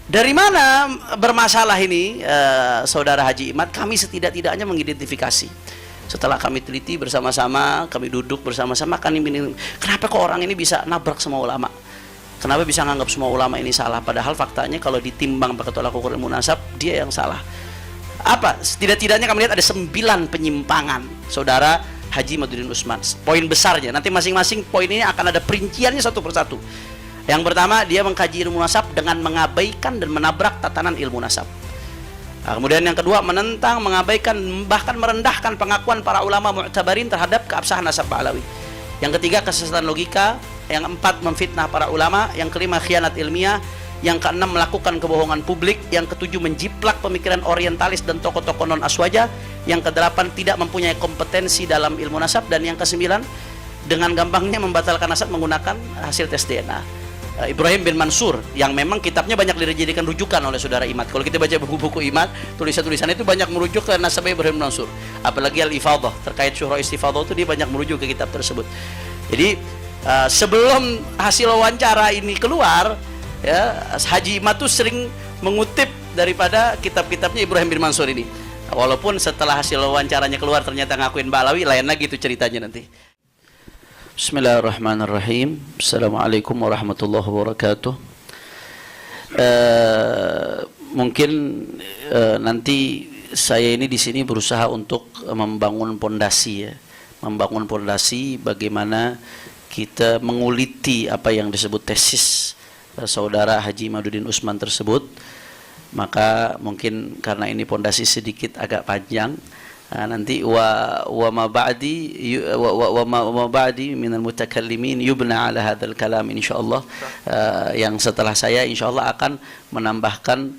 Dari mana bermasalah ini, Saudara Haji Imad? Kami setidak-tidaknya mengidentifikasi. Setelah kami teliti bersama-sama, kami duduk bersama-sama, kenapa kok orang ini bisa nabrak semua ulama? Kenapa bisa nganggap semua ulama ini salah? Padahal faktanya kalau ditimbang pakai tolak ukur ilmu nasab, dia yang salah. Apa? Setidak-tidaknya kami lihat ada 9 penyimpangan Saudara Haji Imaduddin Usman. Poin besarnya, nanti masing-masing poin ini akan ada perinciannya satu persatu. Yang pertama, dia mengkaji ilmu nasab dengan mengabaikan dan menabrak tatanan ilmu nasab. Nah, kemudian yang kedua, menentang, mengabaikan, bahkan merendahkan pengakuan para ulama mu'tabarin terhadap keabsahan nasab Ba'alawi. Yang ketiga, kesesatan logika. Yang empat, memfitnah para ulama. Yang kelima, khianat ilmiah. Yang keenam, melakukan kebohongan publik. Yang ketujuh, menjiplak pemikiran orientalis dan tokoh-tokoh non aswaja. Yang kedelapan, tidak mempunyai kompetensi dalam ilmu nasab. Dan yang kesembilan, dengan gampangnya membatalkan nasab menggunakan hasil tes DNA. Ibrahim bin Mansur, yang memang kitabnya banyak dijadikan rujukan oleh Saudara Imad. Kalau kita baca buku-buku Imad, tulisan-tulisannya itu banyak merujuk ke nasab Ibrahim bin Mansur. Apalagi Al-Ifadah, terkait Syura Istifadah itu dia banyak merujuk ke kitab tersebut. Jadi sebelum hasil wawancara ini keluar, ya, Haji Imad tuh sering mengutip daripada kitab-kitabnya Ibrahim bin Mansur ini. Walaupun setelah hasil wawancaranya keluar ternyata ngakuin Ba'alawi, lain lagi itu ceritanya nanti. Bismillahirrahmanirrahim. Assalamualaikum warahmatullahi wabarakatuh. Mungkin nanti saya ini di sini berusaha untuk membangun pondasi, ya, membangun pondasi bagaimana kita menguliti apa yang disebut tesis Saudara Haji Imaduddin Usman tersebut. Maka mungkin karena ini pondasi sedikit agak panjang, nanti wa ma ba'di minal mutakallimin yubna ala hadzal kalam insyaallah. Yang setelah saya insyaallah akan menambahkan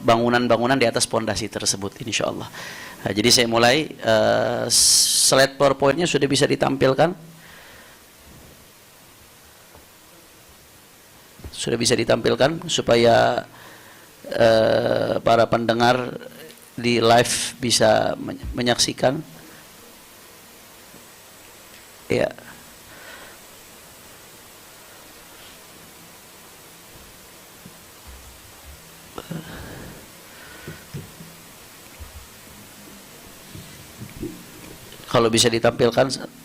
bangunan-bangunan di atas pondasi tersebut insyaallah. Jadi saya mulai, slide PowerPoint-nya sudah bisa ditampilkan? Sudah bisa ditampilkan supaya para pendengar di live bisa menyaksikan. Ya. Kalau bisa ditampilkan.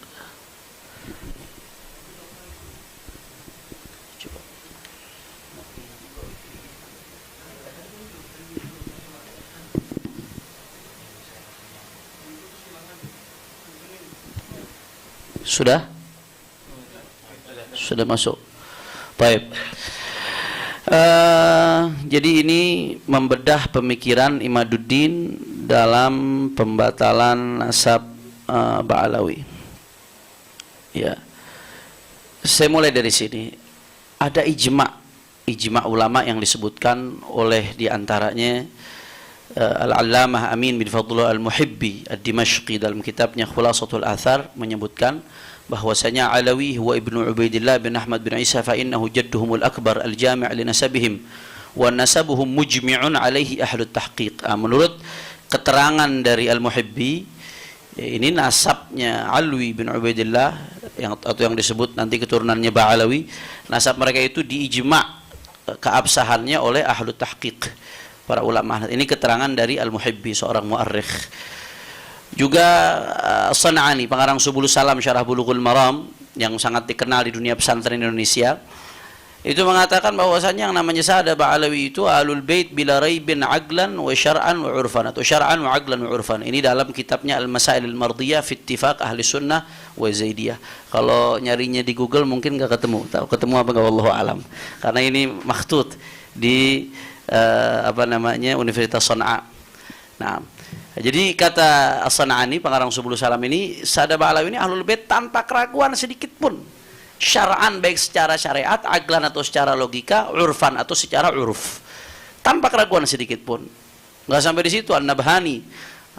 Sudah? Sudah masuk. Baik. Jadi ini membedah pemikiran Imaduddin dalam pembatalan nasab Ba'alawi. Ya. Saya mulai dari sini. Ada ijma ulama yang disebutkan oleh diantaranya Al-Allamah Amin bin Fadlullah Al-Muhibbi Ad-Dimashqi dalam kitabnya Khulasatul Athar menyebutkan bahwasanya Alawi huwa ibnu Ubaidillah bin Ahmad bin Isa fa innahu jadduhumul akbar al-jami' li nasabihim wa nasabuhum mujmi'un alaihi ahlut tahqiq. Menurut keterangan dari Al-Muhibbi, ini nasabnya Alwi bin Ubaidillah atau yang disebut nanti keturunannya Ba'alawi, nasab mereka itu diijma' keabsahannya oleh ahlut tahqiq, para ulama. Ini keterangan dari Al-Muhibbi, seorang muarrikh. Juga San'ani, pengarang Subulus Salam Syarah Bulughul Maram yang sangat dikenal di dunia pesantren Indonesia, itu mengatakan bahwasanya yang namanya Sa'ada Ba'alawi itu Ahlul Bait bila raibin aqlan wa syar'an wa urfan, atau syar'an wa aqlan wa urfan. Ini dalam kitabnya Al-Masail Al-Mardiyah fi Ittifaq Ahli Sunnah wa Zaidiyah. Kalau nyarinya di Google mungkin nggak ketemu. Tahu ketemu apa nggak, wallahu alam. Karena ini makhtut di Universitas Sana'a. Nah, jadi kata As-San'ani, pengarang Subulus Salam ini, Sa'ada Ba'alawi ini Ahlul Bait tanpa keraguan sedikit pun. Syara'an, baik secara syariat, aglan atau secara logika, urfan atau secara uruf. Tanpa keraguan sedikit pun. Enggak sampai di situ. An-Nabhani.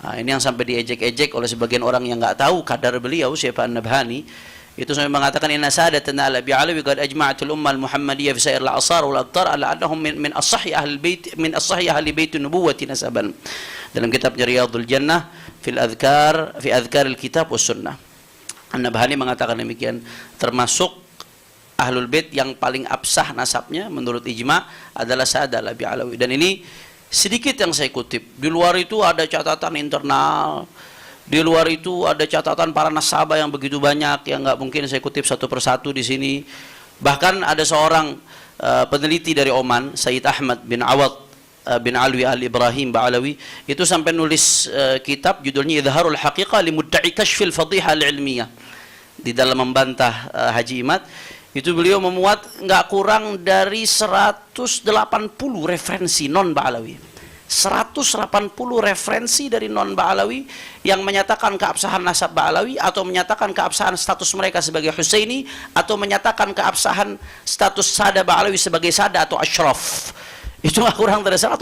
Nah, ini yang sampai diejek-ejek oleh sebagian orang yang enggak tahu kadar beliau siapa An-Nabhani. Itu sampai mengatakan inna sadatana ala bi'alawi qad ajma'atul ummah al-muhammadiyah fi sa'ir al-asar wal aqtar ala annahum min as-sahih ahli bait min as-sahih ahli bait nubuwwati nasaban. Dalam kitab Riyadhul Jannah fi adhkar al-kitab was sunnah. An-Nabhani mengatakan demikian, termasuk Ahlul Bait yang paling absah nasabnya menurut ijma adalah Sa'ad Al-Abi Alawi. Dan ini sedikit yang saya kutip. Di luar itu ada catatan internal, di luar itu ada catatan para nasabah yang begitu banyak yang nggak mungkin saya kutip satu persatu di sini. Bahkan ada seorang peneliti dari Oman, Sayyid Ahmad bin Awad bin Alwi Al-Ibrahim Ba'alawi, itu sampai nulis kitab judulnya Idharul Haqiqah li Mudda'i Kashfil Fadhiha Al-Ilmiyah. Di dalam membantah Haji Imad, itu beliau memuat nggak kurang dari 180 referensi non Ba'alawi. 180 referensi dari non Ba'alawi yang menyatakan keabsahan nasab Ba'alawi, atau menyatakan keabsahan status mereka sebagai Husaini, atau menyatakan keabsahan status Sada Ba'alawi sebagai Sada atau Ashraf. Itu nggak kurang dari 180,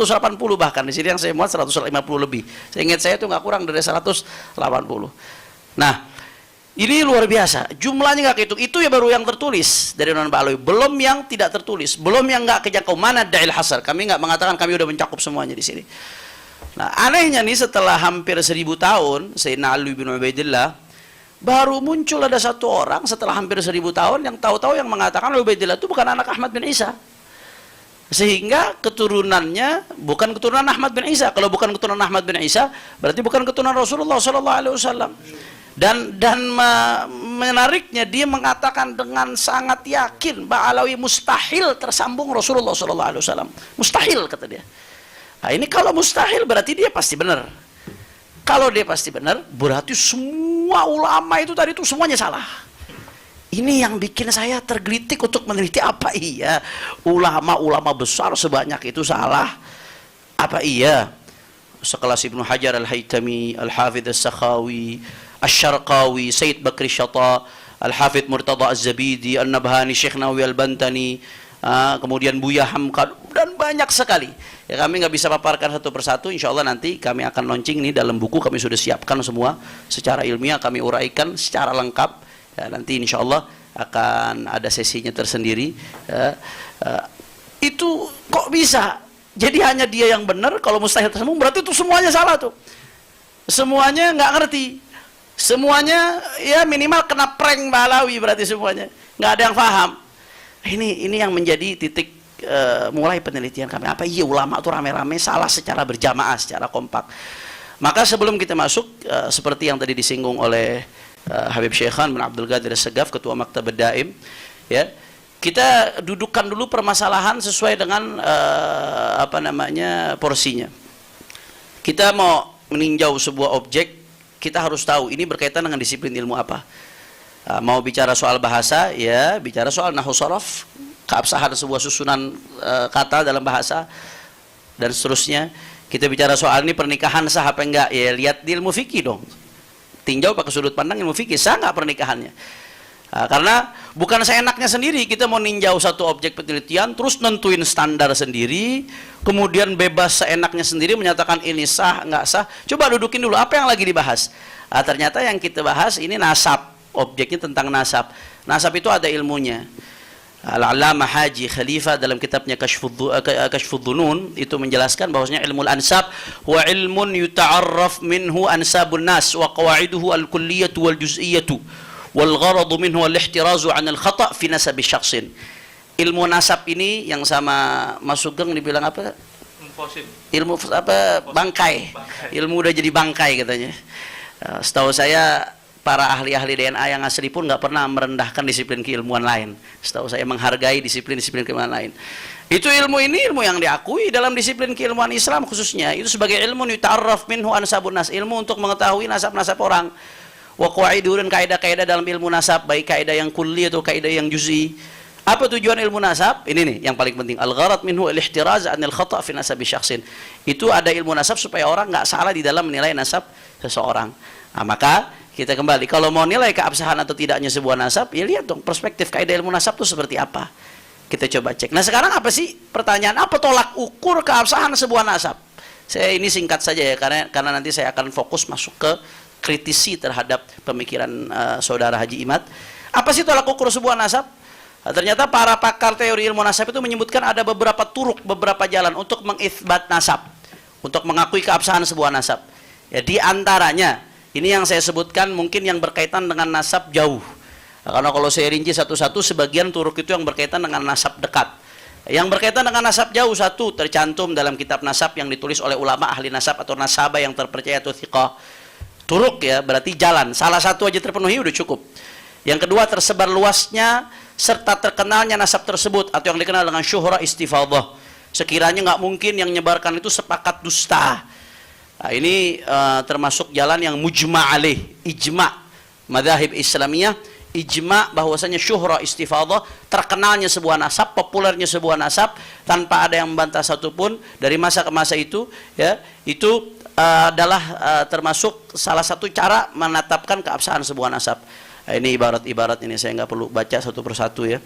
bahkan di sini yang saya muat 150 lebih. Saya ingat saya itu nggak kurang dari 180. Nah, ini luar biasa, jumlahnya nggak kehitung. Itu ya baru yang tertulis dari non Ba'alawi, belum yang tidak tertulis, belum yang nggak kejangkau. Mana Da'il Hasar? Kami nggak mengatakan kami udah mencakup semuanya di sini. Nah, anehnya nih, setelah hampir 1000 tahun Sayyidina Ali bin Ubaidillah, baru muncul ada satu orang setelah hampir 1000 tahun yang tahu-tahu yang mengatakan Ubaidillah itu bukan anak Ahmad bin Isa. Sehingga keturunannya bukan keturunan Ahmad bin Isa. Kalau bukan keturunan Ahmad bin Isa, berarti bukan keturunan Rasulullah SAW. Dan menariknya, dia mengatakan dengan sangat yakin Ba'alawi mustahil tersambung Rasulullah SAW. Mustahil, kata dia. Nah, ini kalau mustahil berarti dia pasti benar. Kalau dia pasti benar, berarti semua ulama itu tadi itu semuanya salah. Ini yang bikin saya tergelitik untuk meneliti, apa iya ulama-ulama besar sebanyak itu salah? Apa iya sekelas Ibnu Hajar Al-Haytami, Al-Hafidh As-Sakhawi, Asy-Syarqawi, Sayyid Bakri Syata, Al-Hafidh Murtada Az-Zabidi, An-Nabhani, Syekh Nawawi Al-Bantani, kemudian Buya Hamka, dan banyak sekali. Ya, kami nggak bisa paparkan satu persatu. Insya Allah nanti kami akan launching ini dalam buku, kami sudah siapkan semua secara ilmiah, kami uraikan secara lengkap. Ya, nanti insya Allah akan ada sesinya tersendiri. Itu kok bisa? Jadi hanya dia yang benar, kalau mustahil tersambung berarti itu semuanya salah tuh. Semuanya nggak ngerti. Semuanya ya minimal kena prank Ba'alawi, berarti semuanya nggak ada yang paham. Ini yang menjadi titik mulai penelitian kami. Apa iya ulama itu rame-rame salah secara berjamaah, secara kompak? Maka sebelum kita masuk, seperti yang tadi disinggung oleh Habib Syekhan bin Abdul Qadir As-Sagaf, Ketua Maktab Daim, ya, kita dudukkan dulu permasalahan sesuai dengan porsinya. Kita mau meninjau sebuah objek, kita harus tahu ini berkaitan dengan disiplin ilmu apa. Mau bicara soal bahasa, ya bicara soal nahwu sharaf, keabsahan sebuah susunan kata dalam bahasa, dan seterusnya. Kita bicara soal ini pernikahan sah apa enggak, ya lihat di ilmu fikih dong. Tinjau pakai sudut pandang ilmu fikih, sah nggak pernikahannya? Karena bukan seenaknya sendiri kita mau ninjau satu objek penelitian terus nentuin standar sendiri, kemudian bebas seenaknya sendiri menyatakan ini sah nggak sah. Coba dudukin dulu apa yang lagi dibahas. Ternyata yang kita bahas ini nasab, objeknya tentang nasab. Nasab itu ada ilmunya. Al-Allamah Haji Khalifah dalam kitabnya Kashfudh Dhunun itu menjelaskan bahwasanya ilmu al-ansab wa ilmun yuta'arraf minhu ansabun nas wa qawaiduhu al-kulliyatu wal juz'iyatu wal gharadu minhu al-ihtirazu 'an al-khata' fi nasab syakhsin. Ilmu nasab ini yang sama Mas Sugeng dibilang apa? Ilmu apa? Bangkai. Ilmu udah jadi bangkai katanya. Setahu saya para ahli-ahli DNA yang asli pun nggak pernah merendahkan disiplin keilmuan lain. Setahu saya menghargai disiplin-disiplin keilmuan lain. Itu ilmu ini ilmu yang diakui dalam disiplin keilmuan Islam khususnya. Itu sebagai ilmu yuta'arraf minhu ansabun nas, ilmu untuk mengetahui nasab-nasab orang. Wa qawaidu, dan kaidah-kaidah dalam ilmu nasab, baik kaidah yang kulli atau kaidah yang juz'i. Apa tujuan ilmu nasab? Ini nih yang paling penting. Al-gharad minhu al-ihtiraz 'anil khata' fi nasabi syakhsin. Itu ada ilmu nasab supaya orang nggak salah di dalam menilai nasab seseorang. Nah, maka kita kembali, kalau mau nilai keabsahan atau tidaknya sebuah nasab, ya lihat dong perspektif kaidah ilmu nasab itu seperti apa. Kita coba cek. Nah sekarang apa sih pertanyaan, apa tolak ukur keabsahan sebuah nasab? Saya ini singkat saja ya, karena nanti saya akan fokus masuk ke kritisi terhadap pemikiran saudara Haji Imad. Apa sih tolak ukur sebuah nasab? Nah, ternyata para pakar teori ilmu nasab itu menyebutkan ada beberapa turuk, beberapa jalan untuk mengitsbat nasab, untuk mengakui keabsahan sebuah nasab. Ya, di antaranya ini yang saya sebutkan mungkin yang berkaitan dengan nasab jauh. Nah, karena kalau saya rinci satu-satu, sebagian turuk itu yang berkaitan dengan nasab dekat. Yang berkaitan dengan nasab jauh, satu tercantum dalam kitab nasab yang ditulis oleh ulama ahli nasab atau nasabah yang terpercaya atau thiqah. Turuk ya, berarti jalan. Salah satu aja terpenuhi udah cukup. Yang kedua, tersebar luasnya serta terkenalnya nasab tersebut atau yang dikenal dengan syuhra istifadhah. Sekiranya nggak mungkin yang menyebarkan itu sepakat dusta. Nah, ini termasuk jalan yang mujma' alaih, ijma' madzhab Islamiyah, ijma' bahwasanya syuhra istifadhah, terkenalnya sebuah nasab, populernya sebuah nasab tanpa ada yang membantah satupun dari masa ke masa itu, ya, itu adalah termasuk salah satu cara menetapkan keabsahan sebuah nasab. Nah, ini ibarat-ibarat ini saya nggak perlu baca satu persatu ya,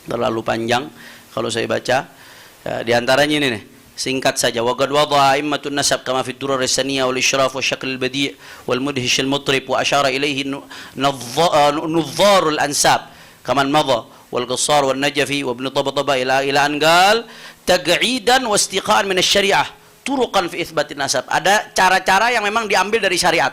terlalu panjang kalau saya baca. Di antaranya ini nih, singkat saja. Wa qad wada'a a'immatun nasab kama fi ad-durar as-saniyah wal ishraf wa syakl al-badi' wal mudhish al-mutrib wa ashara ilayhi nudhar al-ansab kama madha wal qassar wal najafi wa ibn tabtaba ila an qal taq'idan wa istiqa'an min asy-syari'ah turuqan fi itsbatin nasab. Ada cara-cara yang memang diambil dari syariat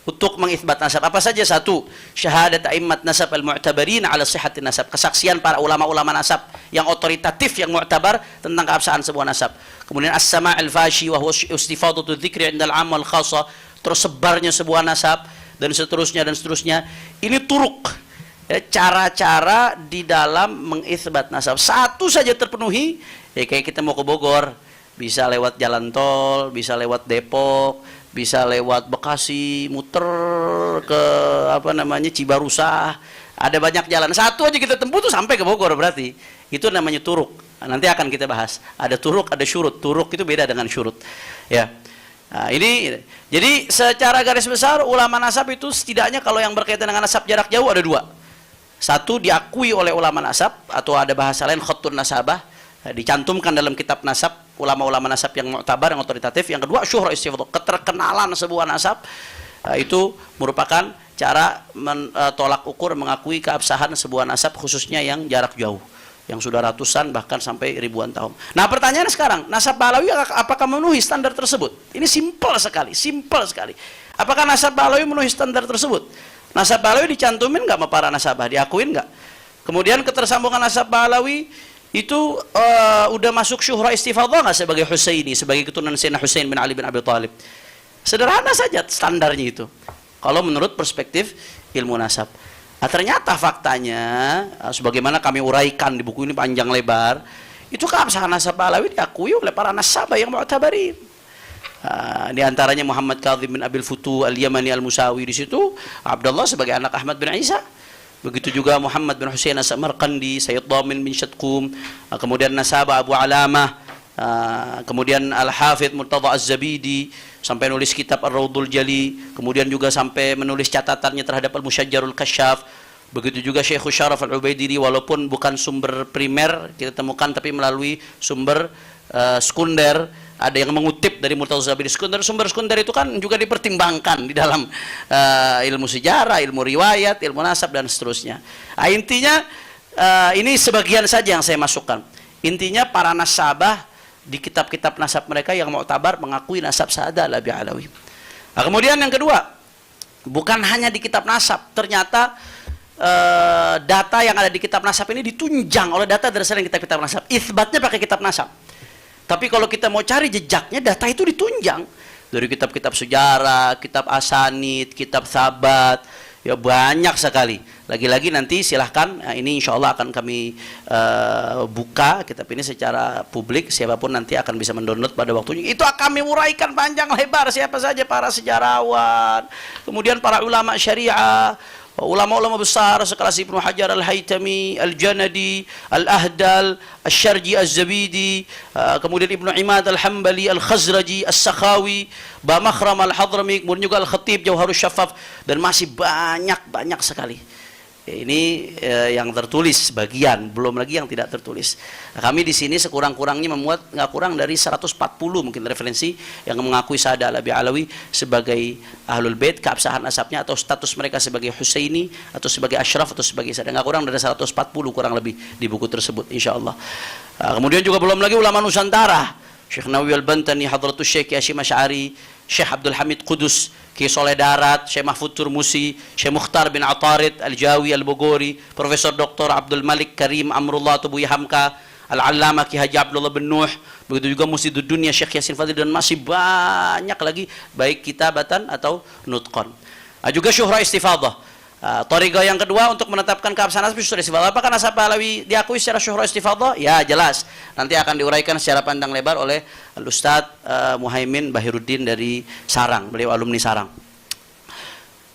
untuk mengitsbat nasab. Apa saja? Satu, syahadat a'immat nasab al-mu'tabarin ala sihhatin nasab. Kesaksian para ulama-ulama nasab yang otoritatif, yang mu'tabar tentang keabsahan sebuah nasab. Kemudian as-sama' al-fashi wa huwa istifadatu dzikri 'inda al-'amma wal khassa, tersebarnya sebuah nasab dan seterusnya dan seterusnya. Ini turuk, ya, cara-cara di dalam mengitsbat nasab. Satu saja terpenuhi, ya kayak kita mau ke Bogor, bisa lewat jalan tol, bisa lewat Depok, bisa lewat Bekasi, muter ke apa namanya Cibarusah. Ada banyak jalan. Satu aja kita tempuh tuh sampai ke Bogor, berarti itu namanya turuk. Nanti akan kita bahas. Ada turuk, ada syurut. Turuk itu beda dengan syurut. Ya. Nah, ini jadi secara garis besar ulama nasab itu setidaknya kalau yang berkaitan dengan nasab jarak jauh ada dua. Satu, diakui oleh ulama nasab atau ada bahasa lain khattun nasabah, dicantumkan dalam kitab nasab, ulama-ulama nasab yang mu'tabar, yang otoritatif. Yang kedua, syuhra istifadhah, keterkenalan sebuah nasab. Itu merupakan cara tolak ukur mengakui keabsahan sebuah nasab, khususnya yang jarak jauh, yang sudah ratusan bahkan sampai ribuan tahun. Nah, pertanyaannya sekarang, nasab Balawi apakah memenuhi standar tersebut? Ini simpel sekali, simpel sekali. Apakah nasab Balawi memenuhi standar tersebut? Nasab Balawi dicantumin nggak sama para nasabah, diakuin nggak? Kemudian ketersambungan nasab Balawi itu udah masuk syuhra istifadhah nggak sebagai Husaini, sebagai keturunan Sayyidina Husain bin Ali bin Abi Thalib? Sederhana saja standarnya itu, kalau menurut perspektif ilmu nasab. Nah, ternyata faktanya, sebagaimana kami uraikan di buku ini panjang lebar, itu keabsahan nasab Balawi diakui oleh para nasabah yang mu'tabarin. Di antaranya Muhammad Kadzim bin Abil Futu al-Yamani al-Musawi, di situ Abdullah sebagai anak Ahmad bin Isa. Begitu juga Muhammad bin Husain as-Samarqandi, Sayyid Dhamin bin Syadqum, kemudian nasabah Abu Alamah, kemudian Al-Hafidh Murtadha Az-Zabidi sampai nulis kitab Ar-Raudhul Jali, kemudian juga sampai menulis catatannya terhadap Al-Musyajjarul Kasyaf. Begitu juga Syekhul Syaraf Al-Ubaidiri, walaupun bukan sumber primer kita temukan tapi melalui sumber sekunder. Ada yang mengutip dari Murtadha Az-Zabidi sekunder. Sumber sekunder itu kan juga dipertimbangkan di dalam ilmu sejarah, ilmu riwayat, ilmu nasab dan seterusnya. Nah, intinya ini sebagian saja yang saya masukkan. Intinya para nasabah di kitab-kitab nasab mereka yang mu'tabar mengakui nasab Sa'adah Labi Alawi. Nah, kemudian yang kedua, bukan hanya di kitab nasab, ternyata data yang ada di kitab nasab ini ditunjang oleh data dari selain kitab-kitab nasab. Itsbatnya pakai kitab nasab. Tapi kalau kita mau cari jejaknya, data itu ditunjang dari kitab-kitab sejarah, kitab asanid, kitab sabat, ya banyak sekali. Lagi-lagi nanti silahkan, ini insya Allah akan kami buka kitab ini secara publik, siapapun nanti akan bisa mendownload pada waktunya. Itu akan kami uraikan panjang lebar siapa saja para sejarawan, kemudian para ulama syariah, ulama-ulama besar sekelas Ibnu Hajar Al-Haytami, Al-Janadi, Al-Ahdal, Asy-Syarji Az-Zabidi, kemudian Ibnu Imad Al-Hambali, Al-Khazraji, As-Sakhawi, Bamakhram Al-Hadrami, kemudian juga Al-Khatib Jauharus Syaffaf, dan masih banyak sekali. Ini yang tertulis bagian, belum lagi yang tidak tertulis. Nah, kami di sini sekurang-kurangnya memuat nggak kurang dari 140 mungkin referensi yang mengakui Sa'adah Labi Alawi sebagai Ahlul Bait, keabsahan nasabnya atau status mereka sebagai Husaini atau sebagai Ashraf atau sebagai Sa'adah. Nggak kurang dari 140 kurang lebih di buku tersebut, insya Allah. Kemudian juga belum lagi ulama Nusantara, Syekh Nawawi Al-Bantani, Hadratus Syekh Hashim Asy'ari, Syekh Abdul Hamid Qudus, Ki Soleh Darat, Syekh Mahfud Turmusi, Syekh Mukhtar bin Atarid Al-Jawi Al-Bogori, Profesor Dr. Abdul Malik Karim Amrullah Tubuhi Hamka, Al-Allamah Ki Haji Abdullah bin Nuh, begitu juga Musidud Dunia Syekh Yasin Fadil, dan masih banyak lagi baik kitabatan atau nutqan. Juga syuhra istifadah. Thariqah yang kedua untuk menetapkan keabsahan nasab syuhra istifadah. Apakah nasab Pahlawi diakui secara syuhra istifadah? Ya, jelas. Nanti akan diuraikan secara pandang lebar oleh Al-Ustaz Muhaimin Bahiruddin dari Sarang. Beliau alumni Sarang.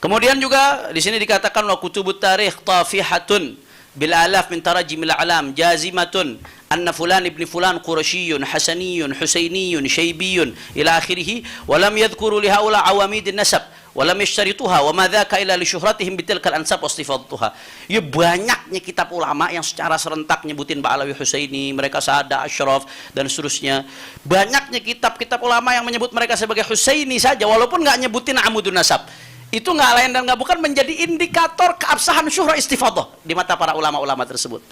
Kemudian juga di sini dikatakan wa kutubut tarikh tafihatun bil alaf min tarajimil a'lam jazimatun anna fulan ibn fulan qurasyiyun hasaniyun husainiyun syaibiyun ila akhirih wa lam yadhkuru li haula awamidin nasab wa lam yashtarituha wa ma dzaka illa li syuhratihim bitilkal ansab wastifadtuha. Ya, banyaknya kitab ulama yang secara serentak nyebutin Ba'alawi Husaini, mereka Sada Ashraf dan seterusnya. Banyaknya kitab-kitab ulama yang menyebut mereka sebagai Husaini saja walaupun nggak nyebutin amudun nasab. Itu nggak lain dan nggak bukan menjadi indikator keabsahan syuhra istifadah di mata para ulama-ulama tersebut.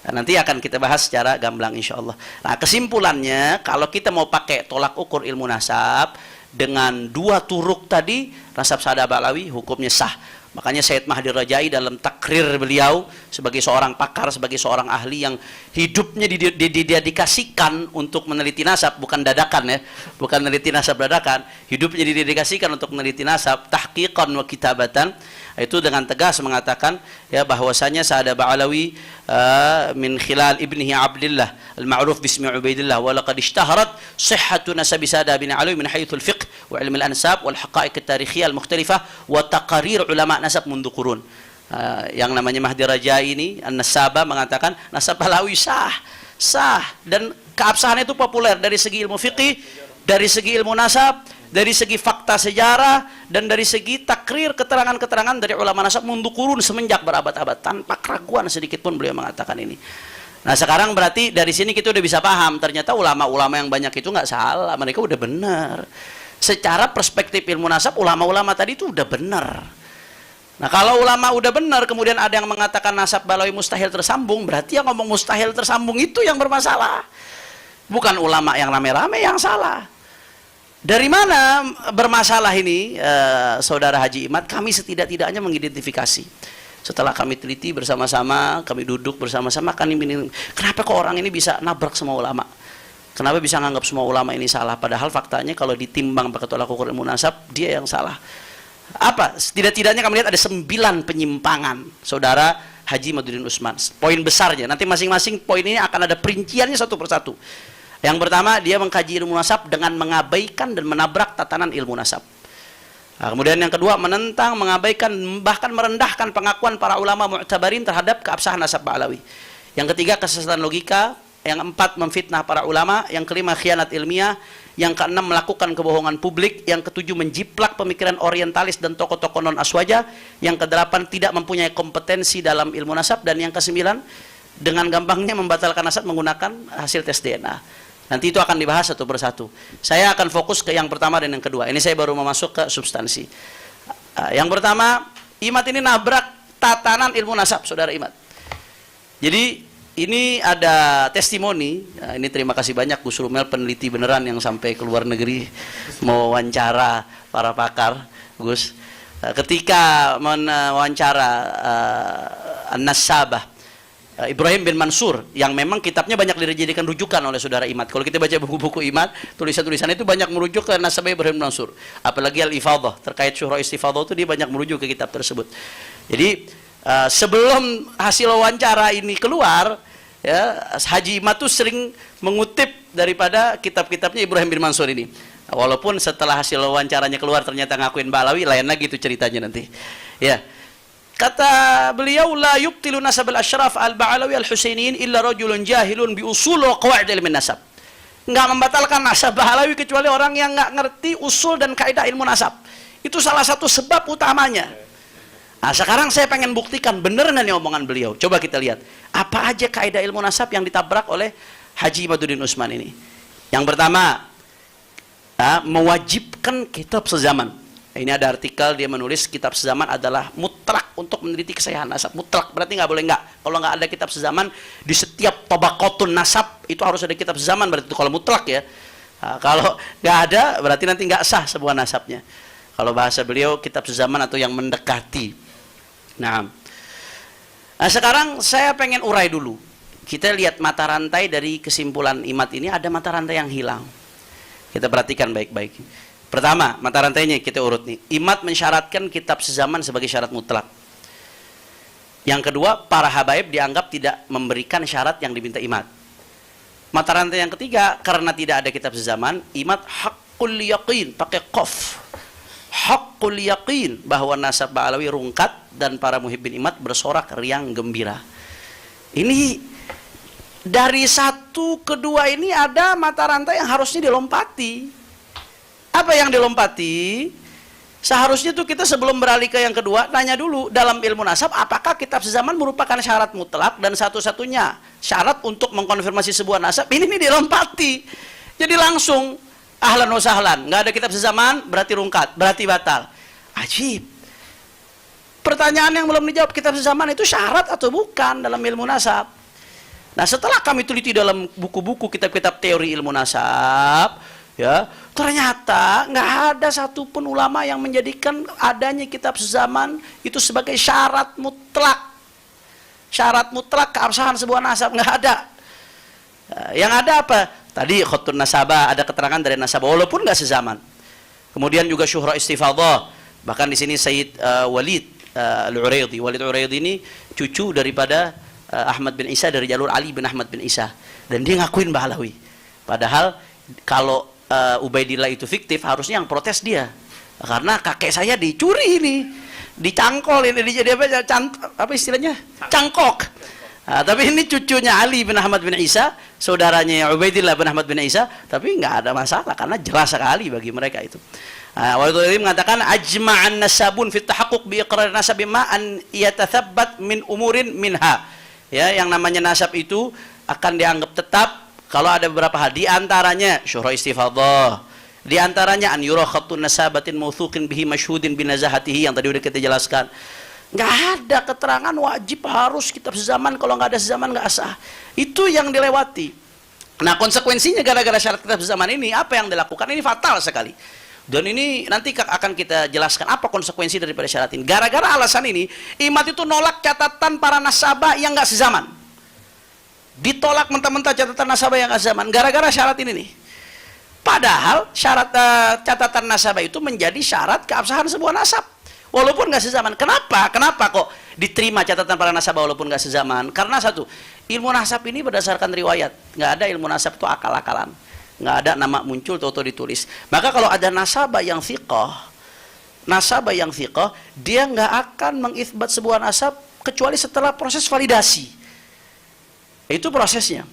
Nah, nanti akan kita bahas secara gamblang insya Allah. Nah, kesimpulannya kalau kita mau pakai tolak ukur ilmu nasab dengan dua turuk tadi, nasab Sada Ba'alawi hukumnya sah. Makanya Sayyid Mahdi Rajai dalam takrir beliau sebagai seorang pakar, sebagai seorang ahli yang hidupnya didedikasikan untuk meneliti nasab, bukan dadakan ya, bukan meneliti nasab dadakan, hidupnya didedikasikan untuk meneliti nasab, tahqiqan wa kitabatan, itu dengan tegas mengatakan ya bahwasanya Sada Ba'alawi min khilal ibnihi Abdillah al-ma'ruf bismi Ubaidillah wa laqad ishtaharat sihhatu nasabi Sada bin Alawi min haythul fiqh wa ilm al-ansab wal haqa'iq at-tarikhiyah al-mukhtalifah wa taqarir ulama nasab mundu qurun. Yang namanya Mahdi Rajai ini An-Nasaba mengatakan nasab Ba'alawi sah dan keabsahan itu populer dari segi ilmu fiqih, dari segi ilmu nasab, dari segi fakta sejarah, dan dari segi takrir keterangan-keterangan dari ulama nasab mundu qurun semenjak berabad-abad, tanpa keraguan sedikit pun beliau mengatakan ini. Nah, sekarang berarti dari sini kita udah bisa paham ternyata ulama-ulama yang banyak itu nggak salah, mereka udah benar. Secara perspektif ilmu nasab ulama-ulama tadi itu udah benar. Nah, kalau ulama udah benar kemudian ada yang mengatakan nasab Ba'alawi mustahil tersambung, berarti yang ngomong mustahil tersambung itu yang bermasalah, bukan ulama yang rame-rame yang salah. Dari mana bermasalah ini, Saudara Haji Imad? Kami setidak-tidaknya mengidentifikasi. Setelah kami teliti bersama-sama, kami duduk bersama-sama, kami bingung, kenapa kok orang ini bisa nabrak semua ulama? Kenapa bisa nganggap semua ulama ini salah? Padahal faktanya kalau ditimbang pakai tolak ukur ilmu nasab, dia yang salah. Apa? Tidak-tidaknya kami lihat ada 9 penyimpangan, Saudara Haji Maduddin Usman. Poin besarnya, nanti masing-masing poin ini akan ada perinciannya satu persatu. Yang pertama, dia mengkaji ilmu nasab dengan mengabaikan dan menabrak tatanan ilmu nasab. Nah, kemudian yang kedua, menentang, mengabaikan, bahkan merendahkan pengakuan para ulama mu'tabarin terhadap keabsahan nasab Ba'alawi. Yang ketiga, kesesatan logika. Yang empat, memfitnah para ulama. Yang kelima, khianat ilmiah. Yang keenam, melakukan kebohongan publik. Yang ketujuh, menjiplak pemikiran orientalis dan tokoh-tokoh non-aswaja. Yang kedelapan, tidak mempunyai kompetensi dalam ilmu nasab. Dan yang kesembilan, dengan gampangnya membatalkan nasab menggunakan hasil tes DNA. Nanti itu akan dibahas satu persatu. Saya akan fokus ke yang pertama dan yang kedua. Ini saya baru mau masuk ke substansi. Yang pertama, Imad ini nabrak tatanan ilmu nasab, Saudara Imad. Jadi ini ada testimoni. Ini terima kasih banyak Gus Rumel, peneliti beneran yang sampai ke luar negeri mewawancara para pakar. Gus, ketika mewawancara An-Nasabah Ibrahim bin Mansur, yang memang kitabnya banyak dijadikan rujukan oleh Saudara Imad. Kalau kita baca buku-buku Imad, tulisan-tulisan itu banyak merujuk ke nasabah Ibrahim bin Mansur. Apalagi Al-Ifadah, terkait syuhra istifadah itu dia banyak merujuk ke kitab tersebut. Jadi sebelum hasil wawancara ini keluar, ya, Haji Imad tuh sering mengutip daripada kitab-kitabnya Ibrahim bin Mansur ini. Walaupun setelah hasil wawancaranya keluar ternyata ngakuin Ba'alawi, lain lagi itu ceritanya nanti. Ya. Kata beliau, la yubtilu nasab al-ashraf al-Ba'alawi al-Husainiyin illa rajulun jahilun bi usul wa qawaid ilmu nasab. Enggak membatalkan nasab Ba'alawi kecuali orang yang enggak ngerti usul dan kaidah ilmu nasab. Itu salah satu sebab utamanya. Nah, sekarang saya pengen buktikan benar nggak nih omongan beliau. Coba kita lihat apa aja kaidah ilmu nasab yang ditabrak oleh Haji Maduddin Usman ini. Yang pertama, mewajibkan kitab sezaman. Ini ada artikel, dia menulis kitab sezaman adalah mutlak untuk meneliti kesahihan nasab. Mutlak berarti nggak boleh nggak. Kalau nggak ada kitab sezaman di setiap tabaqatun nasab itu harus ada kitab sezaman, berarti itu kalau mutlak ya. Nah, kalau nggak ada, berarti nanti nggak sah sebuah nasabnya. Kalau bahasa beliau kitab sezaman atau yang mendekati. Nah, sekarang saya pengen urai dulu. Kita lihat mata rantai dari kesimpulan IMAT ini, ada mata rantai yang hilang. Kita perhatikan baik-baik. Pertama, mata rantainya kita urut nih. IMAT mensyaratkan kitab sezaman sebagai syarat mutlak. Yang kedua, para habaib dianggap tidak memberikan syarat yang diminta IMAT. Mata rantai yang ketiga, karena tidak ada kitab sezaman, IMAT haqqul yaqin, pakai qaf. Haqqul yaqin, bahwa nasab Ba'alawi rungkat dan para muhibbin IMAT bersorak riang gembira. Ini dari satu ke dua ini ada mata rantai yang harusnya dilompati. Apa yang dilompati? Seharusnya tuh kita sebelum beralih ke yang kedua, tanya dulu dalam ilmu nasab, apakah kitab sezaman merupakan syarat mutlak dan satu-satunya syarat untuk mengkonfirmasi sebuah nasab? Ini dilompati. Jadi langsung, ahlan wa sahlan, nggak ada kitab sezaman, berarti rungkat, berarti batal. Ajib. Pertanyaan yang belum dijawab, kitab sezaman itu syarat atau bukan dalam ilmu nasab? Nah, setelah kami teliti dalam buku-buku kitab-kitab teori ilmu nasab, ya, ternyata nggak ada satupun ulama yang menjadikan adanya kitab sezaman itu sebagai syarat mutlak. Syarat mutlak keabsahan sebuah nasab, nggak ada. Yang ada apa? Tadi khutun nasabah, ada keterangan dari nasabah walaupun nggak sezaman. Kemudian juga syuhra istifadhah. Bahkan di sini Sayyid Walid Al-Uraidi. Walid Al-Uraidi ini cucu daripada Ahmad bin Isa, dari jalur Ali bin Ahmad bin Isa. Dan dia ngakuin Ba'alawi. Padahal kalau Ubaidillah itu fiktif, harusnya yang protes dia, karena kakek saya dicuri ini, dicangkol ini, jadi apa istilahnya, cangkok. Nah, tapi ini cucunya Ali bin Ahmad bin Isa, saudaranya Ubaidillah bin Ahmad bin Isa, tapi nggak ada masalah karena jelas sekali bagi mereka itu. Waktu itu mengatakan ajma'an nasabun fit tahaqquq bi iqrar nasabi ma an yatathabbat min umurin minha. Ya, yang namanya nasab itu akan dianggap tetap kalau ada beberapa hal, di antaranya syuhra istifadhah, di antaranya an yura khattun nasabatin mawthuqin bihi masyhudin binazahatihi, yang tadi udah kita jelaskan. Nggak ada keterangan wajib harus kitab sezaman, kalau nggak ada sezaman nggak sah. Itu yang dilewati. Nah, konsekuensinya gara-gara syarat kitab sezaman ini, apa yang dilakukan ini fatal sekali. Dan ini nanti akan kita jelaskan apa konsekuensi daripada syarat ini. Gara-gara alasan ini, IMAT itu nolak catatan para nasabah yang nggak sezaman. Ditolak mentah-mentah catatan nasabah yang nggak sezaman gara-gara syarat ini nih. Padahal syarat catatan nasabah itu menjadi syarat keabsahan sebuah nasab walaupun nggak sezaman. Kenapa? Kenapa kok diterima catatan para nasabah walaupun nggak sezaman? Karena satu, ilmu nasab ini berdasarkan riwayat. Nggak ada ilmu nasab itu akal-akalan. Nggak ada nama muncul atau ditulis. Maka kalau ada nasabah yang thiqah, dia nggak akan mengitsbat sebuah nasab kecuali setelah proses validasi. Itu prosesnya.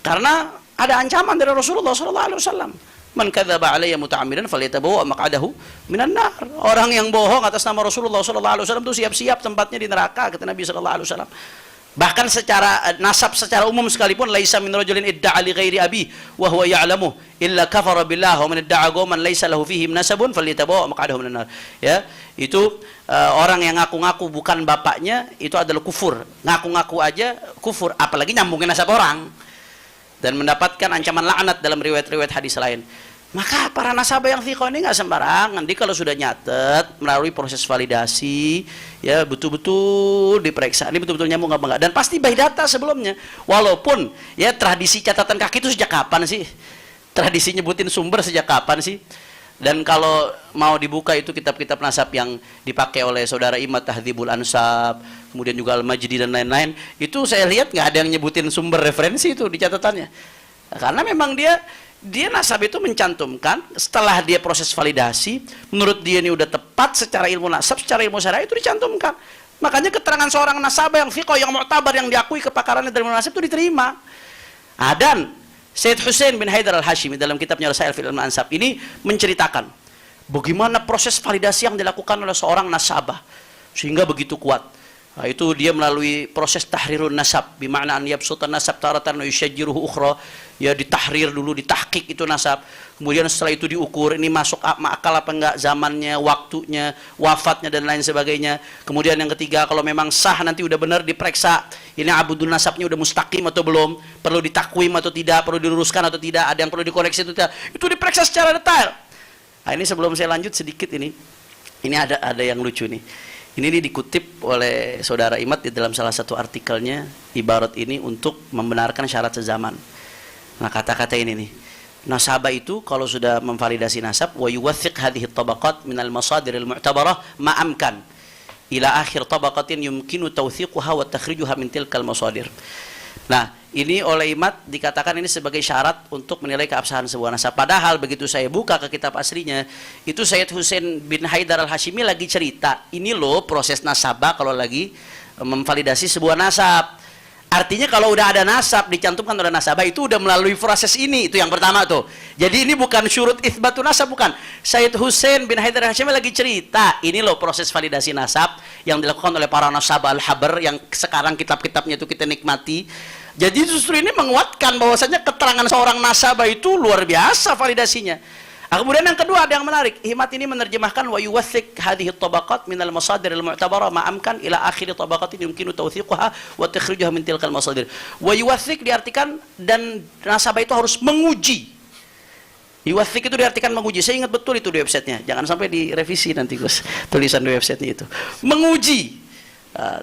Karena ada ancaman dari Rasulullah SAW. Man kadzaba alayya muta'ammidan falyatabawwa maq'adahu minan nar. Orang yang bohong atas nama Rasulullah SAW itu siap-siap tempatnya di neraka, kata Nabi SAW. Bahkan secara nasab secara umum sekalipun, laisa min rajulin idda'a li ghairi abi wa huwa ya'lamu illa kafara billah wa man idda'a qauman laisa lahu fihim nasabun falyatabawwa maq'adahu minan nar. Ya, itu orang yang ngaku-ngaku bukan bapaknya itu adalah kufur. Ngaku-ngaku aja kufur, apalagi nyambungin nasab orang. Dan mendapatkan ancaman laknat dalam riwayat-riwayat hadis lain. Maka para nasabah yang thiqah ini nggak sembarangan. Dia kalau sudah nyatet melalui proses validasi, ya betul-betul diperiksa. Ini betul-betul nyambung apa enggak? Dan pasti by data sebelumnya. Walaupun ya tradisi catatan kaki itu sejak kapan sih? Tradisi nyebutin sumber sejak kapan sih? Dan kalau mau dibuka itu kitab-kitab nasab yang dipakai oleh saudara IMAT, Tahdzibul Ansab, kemudian juga Al-Majdi dan lain-lain, itu saya lihat nggak ada yang nyebutin sumber referensi itu di catatannya. Karena memang dia nasab itu mencantumkan setelah dia proses validasi, menurut dia ini udah tepat secara ilmu nasab, secara ilmu syariah itu dicantumkan. Makanya keterangan seorang nasabah yang thiqah, yang mu'tabar, yang diakui kepakarannya dari ilmu nasab itu diterima. Dan Sayyid Hussein bin Haidar al-Hashimi dalam kitabnya Rasail fil Ilm Ansab ini menceritakan bagaimana proses validasi yang dilakukan oleh seorang nasabah sehingga begitu kuat. Nah, itu dia melalui proses tahrirun nasab, bima'na an yabsutan nasab taratan wa yushajjiruhu ukhra, ya ditahrir dulu, ditahqiq itu nasab. Kemudian setelah itu diukur ini masuk akal apa enggak, zamannya, waktunya, wafatnya dan lain sebagainya. Kemudian yang ketiga, kalau memang sah nanti udah benar diperiksa, ini abudun nasabnya udah mustaqim atau belum, perlu ditakwim atau tidak, perlu diluruskan atau tidak, ada yang perlu dikoreksi atau tidak. Itu diperiksa secara detail. Nah, ini sebelum saya lanjut sedikit ini ada yang lucu nih. Ini dikutip oleh saudara Imad di dalam salah satu artikelnya, ibarat ini untuk membenarkan syarat sezaman. Nah, kata-kata ini nih. Nasabah itu kalau sudah memvalidasi nasab, wa yuwathiq hadhihi tabaqat min al-masadir al-mu'tabarah ma amkan ila akhir tabaqatin yumkinu tawthiquha wa takhrijuha min tilkal masadir. Nah, ini oleh Imad dikatakan ini sebagai syarat untuk menilai keabsahan sebuah nasab. Padahal begitu saya buka ke kitab aslinya, itu Sayyid Husain bin Haidar al-Hashimi lagi cerita, ini loh proses nasabah kalau lagi memvalidasi sebuah nasab. Artinya kalau udah ada nasab, dicantumkan oleh nasabah, itu udah melalui proses ini, itu yang pertama tuh. Jadi ini bukan syurut itsbatu nasab, bukan. Sayyid Husain bin Haidar al-Hashimi lagi cerita, ini loh proses validasi nasab yang dilakukan oleh para nasabah al-habar yang sekarang kitab-kitabnya itu kita nikmati. Jadi justru ini menguatkan bahwasanya keterangan seorang nasabah itu luar biasa validasinya. Nah, kemudian yang kedua ada yang menarik. Imad ini menerjemahkan wa yuwathiq hadhihi tabaqat min al-masadir al-mu'tabarah ma amkan ila akhir tabaqatin yumkinu tawthiquha wa takhrijuha min tilkal masadir. Wa yuwathiq diartikan dan nasabah itu harus menguji. Yuwathiq itu diartikan menguji. Saya ingat betul itu di websitenya. Jangan sampai direvisi nanti Gus tulisan di websitenya itu. Menguji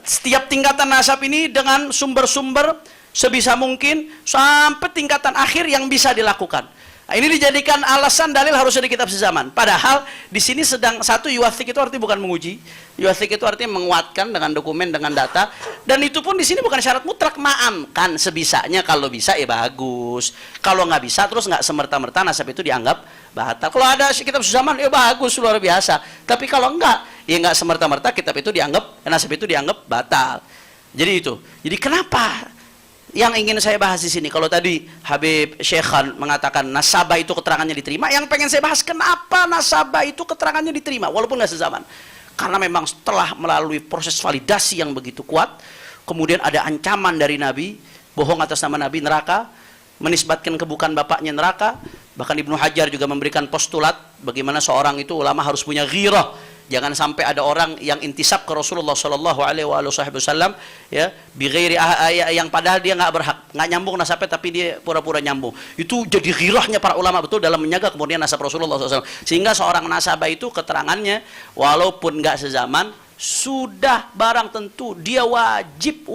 setiap tingkatan nasab ini dengan sumber-sumber sebisa mungkin sampai tingkatan akhir yang bisa dilakukan. Nah, ini dijadikan alasan dalil harus ada kitab sezaman. Padahal di sini sedang satu yuwathiq itu artinya bukan menguji. Yuwathiq itu artinya menguatkan dengan dokumen, dengan data. Dan itu pun di sini bukan syarat mutlak, ma'amkan sebisanya. Kalau bisa ya bagus. Kalau nggak bisa terus nggak semerta-merta nasab itu dianggap batal. Kalau ada kitab sezaman ya bagus, luar biasa. Tapi kalau enggak, ya nggak semerta-merta kitab itu dianggap, nasab itu dianggap batal. Jadi itu. Jadi kenapa? Yang ingin saya bahas di sini, kalau tadi Habib Syekhan mengatakan nasabah itu keterangannya diterima, yang pengen saya bahas kenapa nasabah itu keterangannya diterima walaupun nggak sezaman. Karena memang setelah melalui proses validasi yang begitu kuat, kemudian ada ancaman dari Nabi, bohong atas nama Nabi, neraka, menisbatkan kebukan bapaknya neraka. Bahkan Ibnu Hajar juga memberikan postulat bagaimana seorang itu ulama harus punya ghirah. Jangan sampai ada orang yang intisab ke Rasulullah Shallallahu Alaihi Wasallam, ya, bighairi yang padahal dia nggak berhak, nggak nyambung nasabnya, tapi dia pura-pura nyambung. Itu jadi ghirahnya para ulama betul dalam menjaga kemudian nasab Rasulullah SAW. Sehingga seorang nasabah itu keterangannya walaupun nggak sezaman, sudah barang tentu dia wajib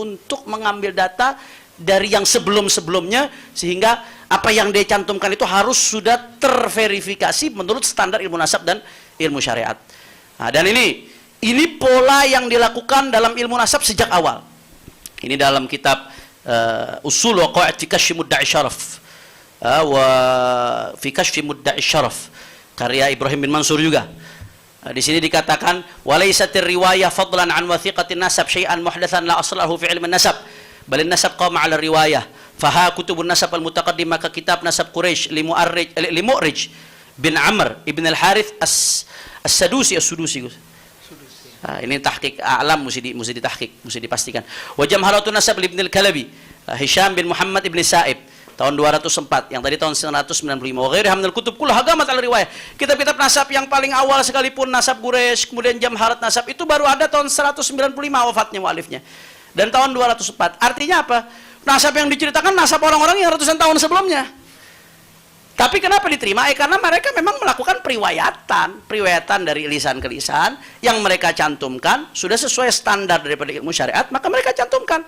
untuk mengambil data dari yang sebelum-sebelumnya, sehingga apa yang dia cantumkan itu harus sudah terverifikasi menurut standar ilmu nasab dan ilmu syariat. Nah, dan ini pola yang dilakukan dalam ilmu nasab sejak awal. Ini dalam kitab Usul wa Qawaid fi Kashfi Mudda'i Syaraf wa fi Kashfi Mudda'i Syaraf karya Ibrahim bin Mansur juga. Di sini dikatakan walaisatir riwayah fadlan an wathiqatin nasab syai'an muhdatsan la aslahu fi ilmi nasab bal nasab qama 'ala riwayah faha kutubun nasab al-mutaqaddimah ka kitab nasab Quraisy limu'rij bin Amr ibn al-Harith as-Sadusi. Nah, ini tahqiq alam mesti ditahqiq, mesti dipastikan. Wa jamhalatun nasab ibn al-Kalabi Hisham bin Muhammad ibn Sa'ib tahun 204, yang tadi tahun 195. Wa ghairi hamdal kutub kullu hagamat al-riwayah. Kitab-kitab nasab yang paling awal sekalipun nasab Quraisy, kemudian jamharat nasab itu baru ada tahun 195 wafatnya mualifnya. Dan tahun 204. Artinya apa? Nasab yang diceritakan nasab orang-orang yang ratusan tahun sebelumnya. Tapi kenapa diterima? Karena mereka memang melakukan periwayatan dari lisan ke lisan yang mereka cantumkan sudah sesuai standar daripada ilmu syariat, maka mereka cantumkan.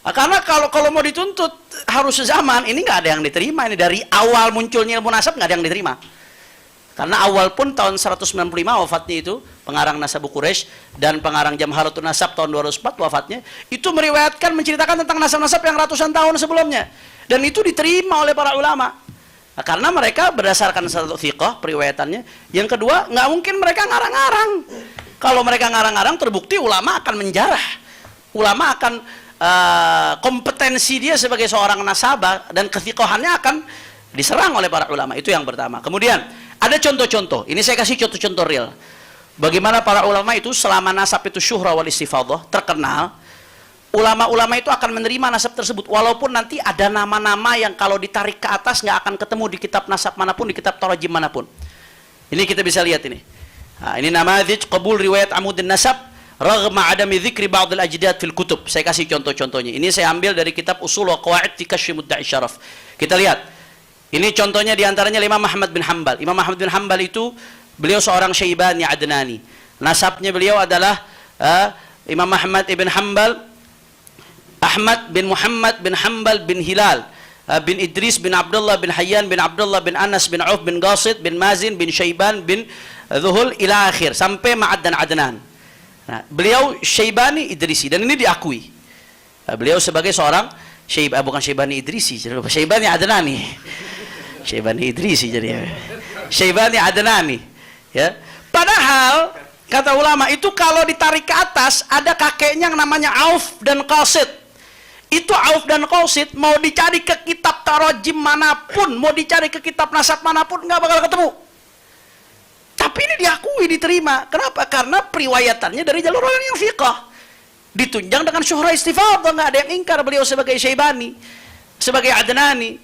Nah, karena kalau mau dituntut harus sezaman, ini nggak ada yang diterima. Ini dari awal munculnya ilmu nasab nggak ada yang diterima. Karena awal pun tahun 195 wafatnya itu pengarang Nasab Quraisy dan pengarang Jamharatun Nasab tahun 204 wafatnya, itu meriwayatkan menceritakan tentang nasab-nasab yang ratusan tahun sebelumnya. Dan itu diterima oleh para ulama. Nah, karena mereka berdasarkan satu thiqah periwayatannya. Yang kedua, nggak mungkin mereka ngarang-ngarang. Kalau mereka ngarang-ngarang, terbukti ulama akan menjarah. Ulama akan kompetensi dia sebagai seorang nasabah dan kethiqahannya akan diserang oleh para ulama. Itu yang pertama. Kemudian ada contoh-contoh. Ini saya kasih contoh-contoh real. Bagaimana para ulama itu selama nasab itu syuhra wal istifadhah, terkenal, ulama-ulama itu akan menerima nasab tersebut walaupun nanti ada nama-nama yang kalau ditarik ke atas nggak akan ketemu di kitab nasab manapun, di kitab tarajim manapun. Ini kita bisa lihat ini. Nah, ini namadzij qabul riwayat amudin nasab raghma adami dzikri ba'd al-ajdad fil kutub. Saya kasih contoh-contohnya. Ini saya ambil dari kitab Usul wa Qawaid fi Kashfi Mudda'i Syaraf. Kita lihat. Ini contohnya diantaranya Imam Ahmad bin Hanbal. Imam Ahmad bin Hanbal itu beliau seorang Syaibani Adnani. Nasabnya beliau adalah Imam Ahmad ibn Hanbal, Ahmad bin Muhammad bin Hanbal bin Hilal bin Idris bin Abdullah bin Hayyan bin Abdullah bin Anas bin Auf bin Qasid bin Mazin bin Syaiban bin Zuhul ila akhir sampai Ma'ad dan Adnan. Nah, beliau Syaibani Idrisi dan ini diakui. Beliau sebagai seorang bukan Syaibani Idrisi, Syaibani Adnani. Syaibani Idrisi jadi Syaibani Adnani. Ya. Padahal kata ulama itu kalau ditarik ke atas ada kakeknya yang namanya Auf dan Qasid. Itu Auf dan Qasid mau dicari ke kitab tarajim manapun, mau dicari ke kitab nasab manapun nggak bakal ketemu. Tapi ini diakui, diterima. Kenapa? Karena periwayatannya dari jalur orang yang fiqh. Ditunjang dengan syuhra istifadhah, nggak ada yang ingkar beliau sebagai Syaibani, sebagai Adnani.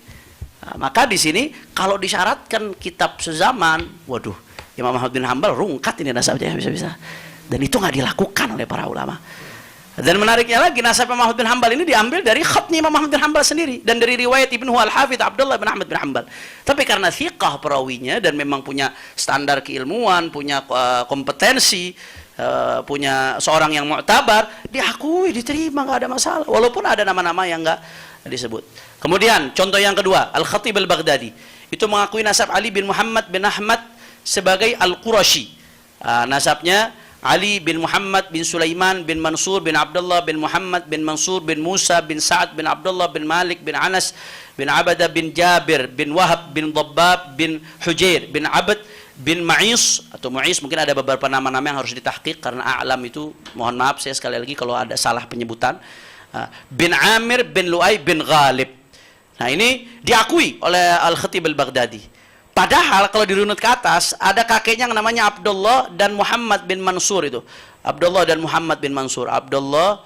Nah, maka di sini kalau disyaratkan kitab sezaman, waduh, Imam Ahmad bin Hanbal rungkat ini nasabnya bisa-bisa. Dan itu nggak dilakukan oleh para ulama. Dan menariknya lagi, nasab Imam Ahmad bin Hanbal ini diambil dari khatnya Imam Ahmad bin Hanbal sendiri dan dari riwayat Ibnu Al-Hafidz Abdullah bin Ahmad bin Hanbal. Tapi karena thiqah perawinya dan memang punya standar keilmuan, punya kompetensi, punya seorang yang mu'tabar, diakui, diterima, nggak ada masalah. Walaupun ada nama-nama yang nggak disebut. Kemudian contoh yang kedua, Al-Khatib Al-Baghdadi itu mengakui nasab Ali bin Muhammad bin Ahmad sebagai Al-Qurashi. Nasabnya Ali bin Muhammad bin Sulaiman bin Mansur bin Abdullah bin Muhammad bin Mansur bin Musa bin Sa'ad bin Abdullah bin Malik bin Anas bin Abadah bin Jabir bin Wahab bin Dhabbab bin Hujair bin Abd bin Ma'is atau Mu'is. Mungkin ada beberapa nama-nama yang harus ditahqiq karena a'lam itu, mohon maaf saya sekali lagi kalau ada salah penyebutan. Bin Amir bin Lu'ay bin Ghalib. Nah, ini diakui oleh Al-Khatib Al-Baghdadi. Padahal kalau dirunut ke atas ada kakeknya yang namanya Abdullah dan Muhammad bin Mansur itu. Abdullah dan Muhammad bin Mansur. Abdullah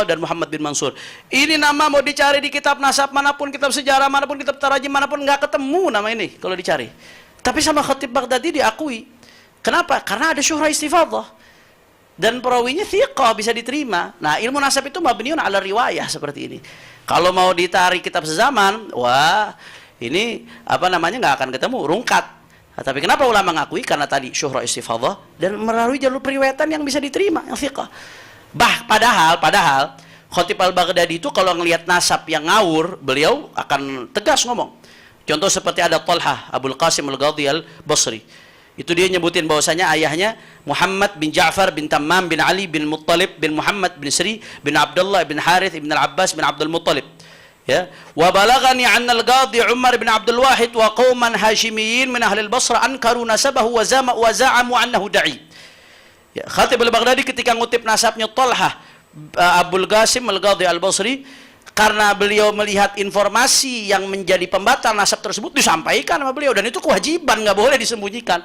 dan Muhammad bin Mansur. Ini nama mau dicari di kitab nasab manapun, kitab sejarah manapun, kitab tarajim manapun nggak ketemu nama ini kalau dicari. Tapi sama Khatib Baghdadi diakui. Kenapa? Karena ada syuhra istifadhah. Dan perawinya thiqah, bisa diterima. Nah, ilmu nasab itu mabniun ala riwayah seperti ini. Kalau mau ditarik kitab sezaman, wah, ini nggak akan ketemu, rungkat. Nah, tapi kenapa ulama ngakui? Karena tadi syuhra istifadhah dan melalui jalur periwayatan yang bisa diterima, yang thiqah. Padahal Khatib Al-Baghdadi itu kalau ngelihat nasab yang ngawur, beliau akan tegas ngomong. Contoh seperti ada Talhah Abul Qasim Al-Qadhi Al-Basri. Itu dia nyebutin bahwasanya ayahnya Muhammad bin Ja'far bin Tammam bin Ali bin Muttalib bin Muhammad bin Sri bin Abdullah bin Harith bin Al-Abbas bin Abdul Muttalib. Ya, wa balagani anna al-Qadhi Umar bin Abdul Wahid wa qauman Hashimiyyin min ahli al-Basra ankaru nasabahu wa za'amu annahu da'i. Ya, Khatib Al-Baghdadi ketika ngutip nasabnya Talhah Abul Qasim Al-Qadhi Al-Basri, karena beliau melihat informasi yang menjadi pembatal nasab tersebut disampaikan sama beliau, dan itu kewajiban, nggak boleh disembunyikan.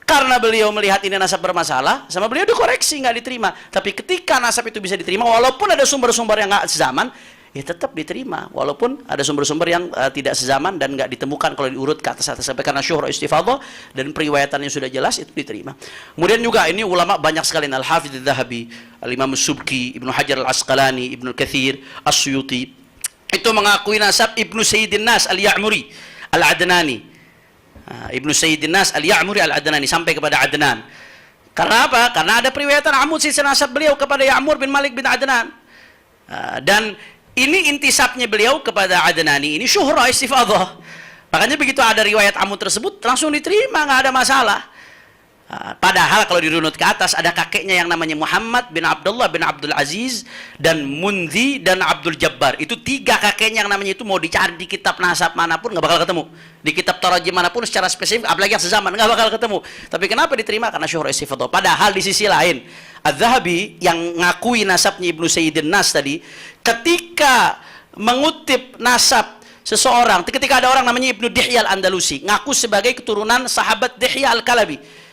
Karena beliau melihat ini nasab bermasalah, sama beliau dikoreksi, nggak diterima. Tapi ketika nasab itu bisa diterima, walaupun ada sumber-sumber yang nggak sezaman, ya tetap diterima. Walaupun ada sumber-sumber yang tidak sezaman dan nggak ditemukan kalau diurut ke atas-atas, sampai karena syuhra istifadhah dan periwayatannya sudah jelas, itu diterima. Kemudian juga ini ulama banyak sekali, Al-Hafidz Adz-Dzahabi, Al-Imam As-Subki, Ibnu Hajar Al-Asqalani, Ibnu Katsir, As-Suyuti, itu mengakui nasab Ibnu Sayyidin Nas Al-Ya'muri Al-Adnani. Ibnu Sayyidin Nas Al-Ya'muri Al-Adnani sampai kepada Adnan. Karena apa? Karena ada periwayatan amud silsilah nasab beliau kepada Ya'mur bin Malik bin Adnan. Dan ini intisabnya beliau kepada Adnani, ini syuhra istifadhah. Makanya begitu ada riwayat amud tersebut langsung diterima, nggak ada masalah. Padahal kalau dirunut ke atas ada kakeknya yang namanya Muhammad bin Abdullah bin Abdul Aziz dan Munzi dan Abdul Jabbar. Itu tiga kakeknya yang namanya itu mau dicari di kitab nasab manapun nggak bakal ketemu. Di kitab tarajim manapun secara spesifik, apalagi yang sezaman, nggak bakal ketemu. Tapi kenapa diterima? Karena syuhra istifadhah. Padahal di sisi lain Adz-Dzahabi yang ngakui nasabnya Ibnu Sayyidin Nas tadi, ketika mengutip nasab seseorang, ketika ada orang namanya Ibnu Dihya Al-Andalusi ngaku sebagai keturunan sahabat Dihya Al-Kalabi,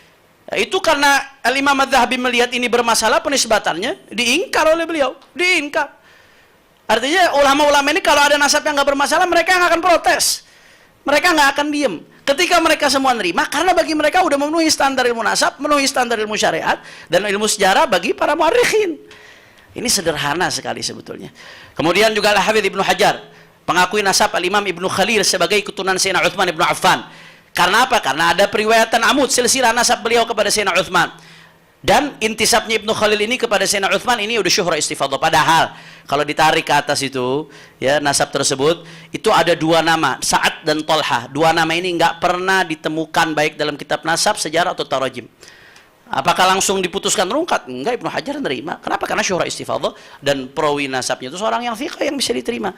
Itu karena Imam Az-Zahabi melihat ini bermasalah, penisbatannya diingkar oleh beliau, diingkar. Artinya ulama-ulama ini kalau ada nasab yang nggak bermasalah, mereka yang akan protes, mereka nggak akan diem. Ketika mereka semua nerima, karena bagi mereka udah memenuhi standar ilmu nasab, memenuhi standar ilmu syariat dan ilmu sejarah bagi para muarikhin. Ini sederhana sekali sebetulnya. Kemudian juga Al-Hafidz Ibnu Hajar mengakui nasab Al-Imam Ibnu Khalil sebagai keturunan Sayyidina Utsman Ibnu Affan. Karena apa? Karena ada periwayatan amud silsilah nasab beliau kepada Sayyidina Utsman. Dan intisabnya Ibnu Khalil ini kepada Sayyidina Utsman ini udah syuhra istifadhah. Padahal kalau ditarik ke atas itu, ya, nasab tersebut itu ada dua nama, Sa'ad dan Tolha. Dua nama ini nggak pernah ditemukan baik dalam kitab nasab, sejarah atau tarajim. Apakah langsung diputuskan rungkat? Enggak, Ibnu Hajar menerima. Kenapa? Karena syuhra istifadhah dan perawi nasabnya itu seorang yang thiqah yang bisa diterima.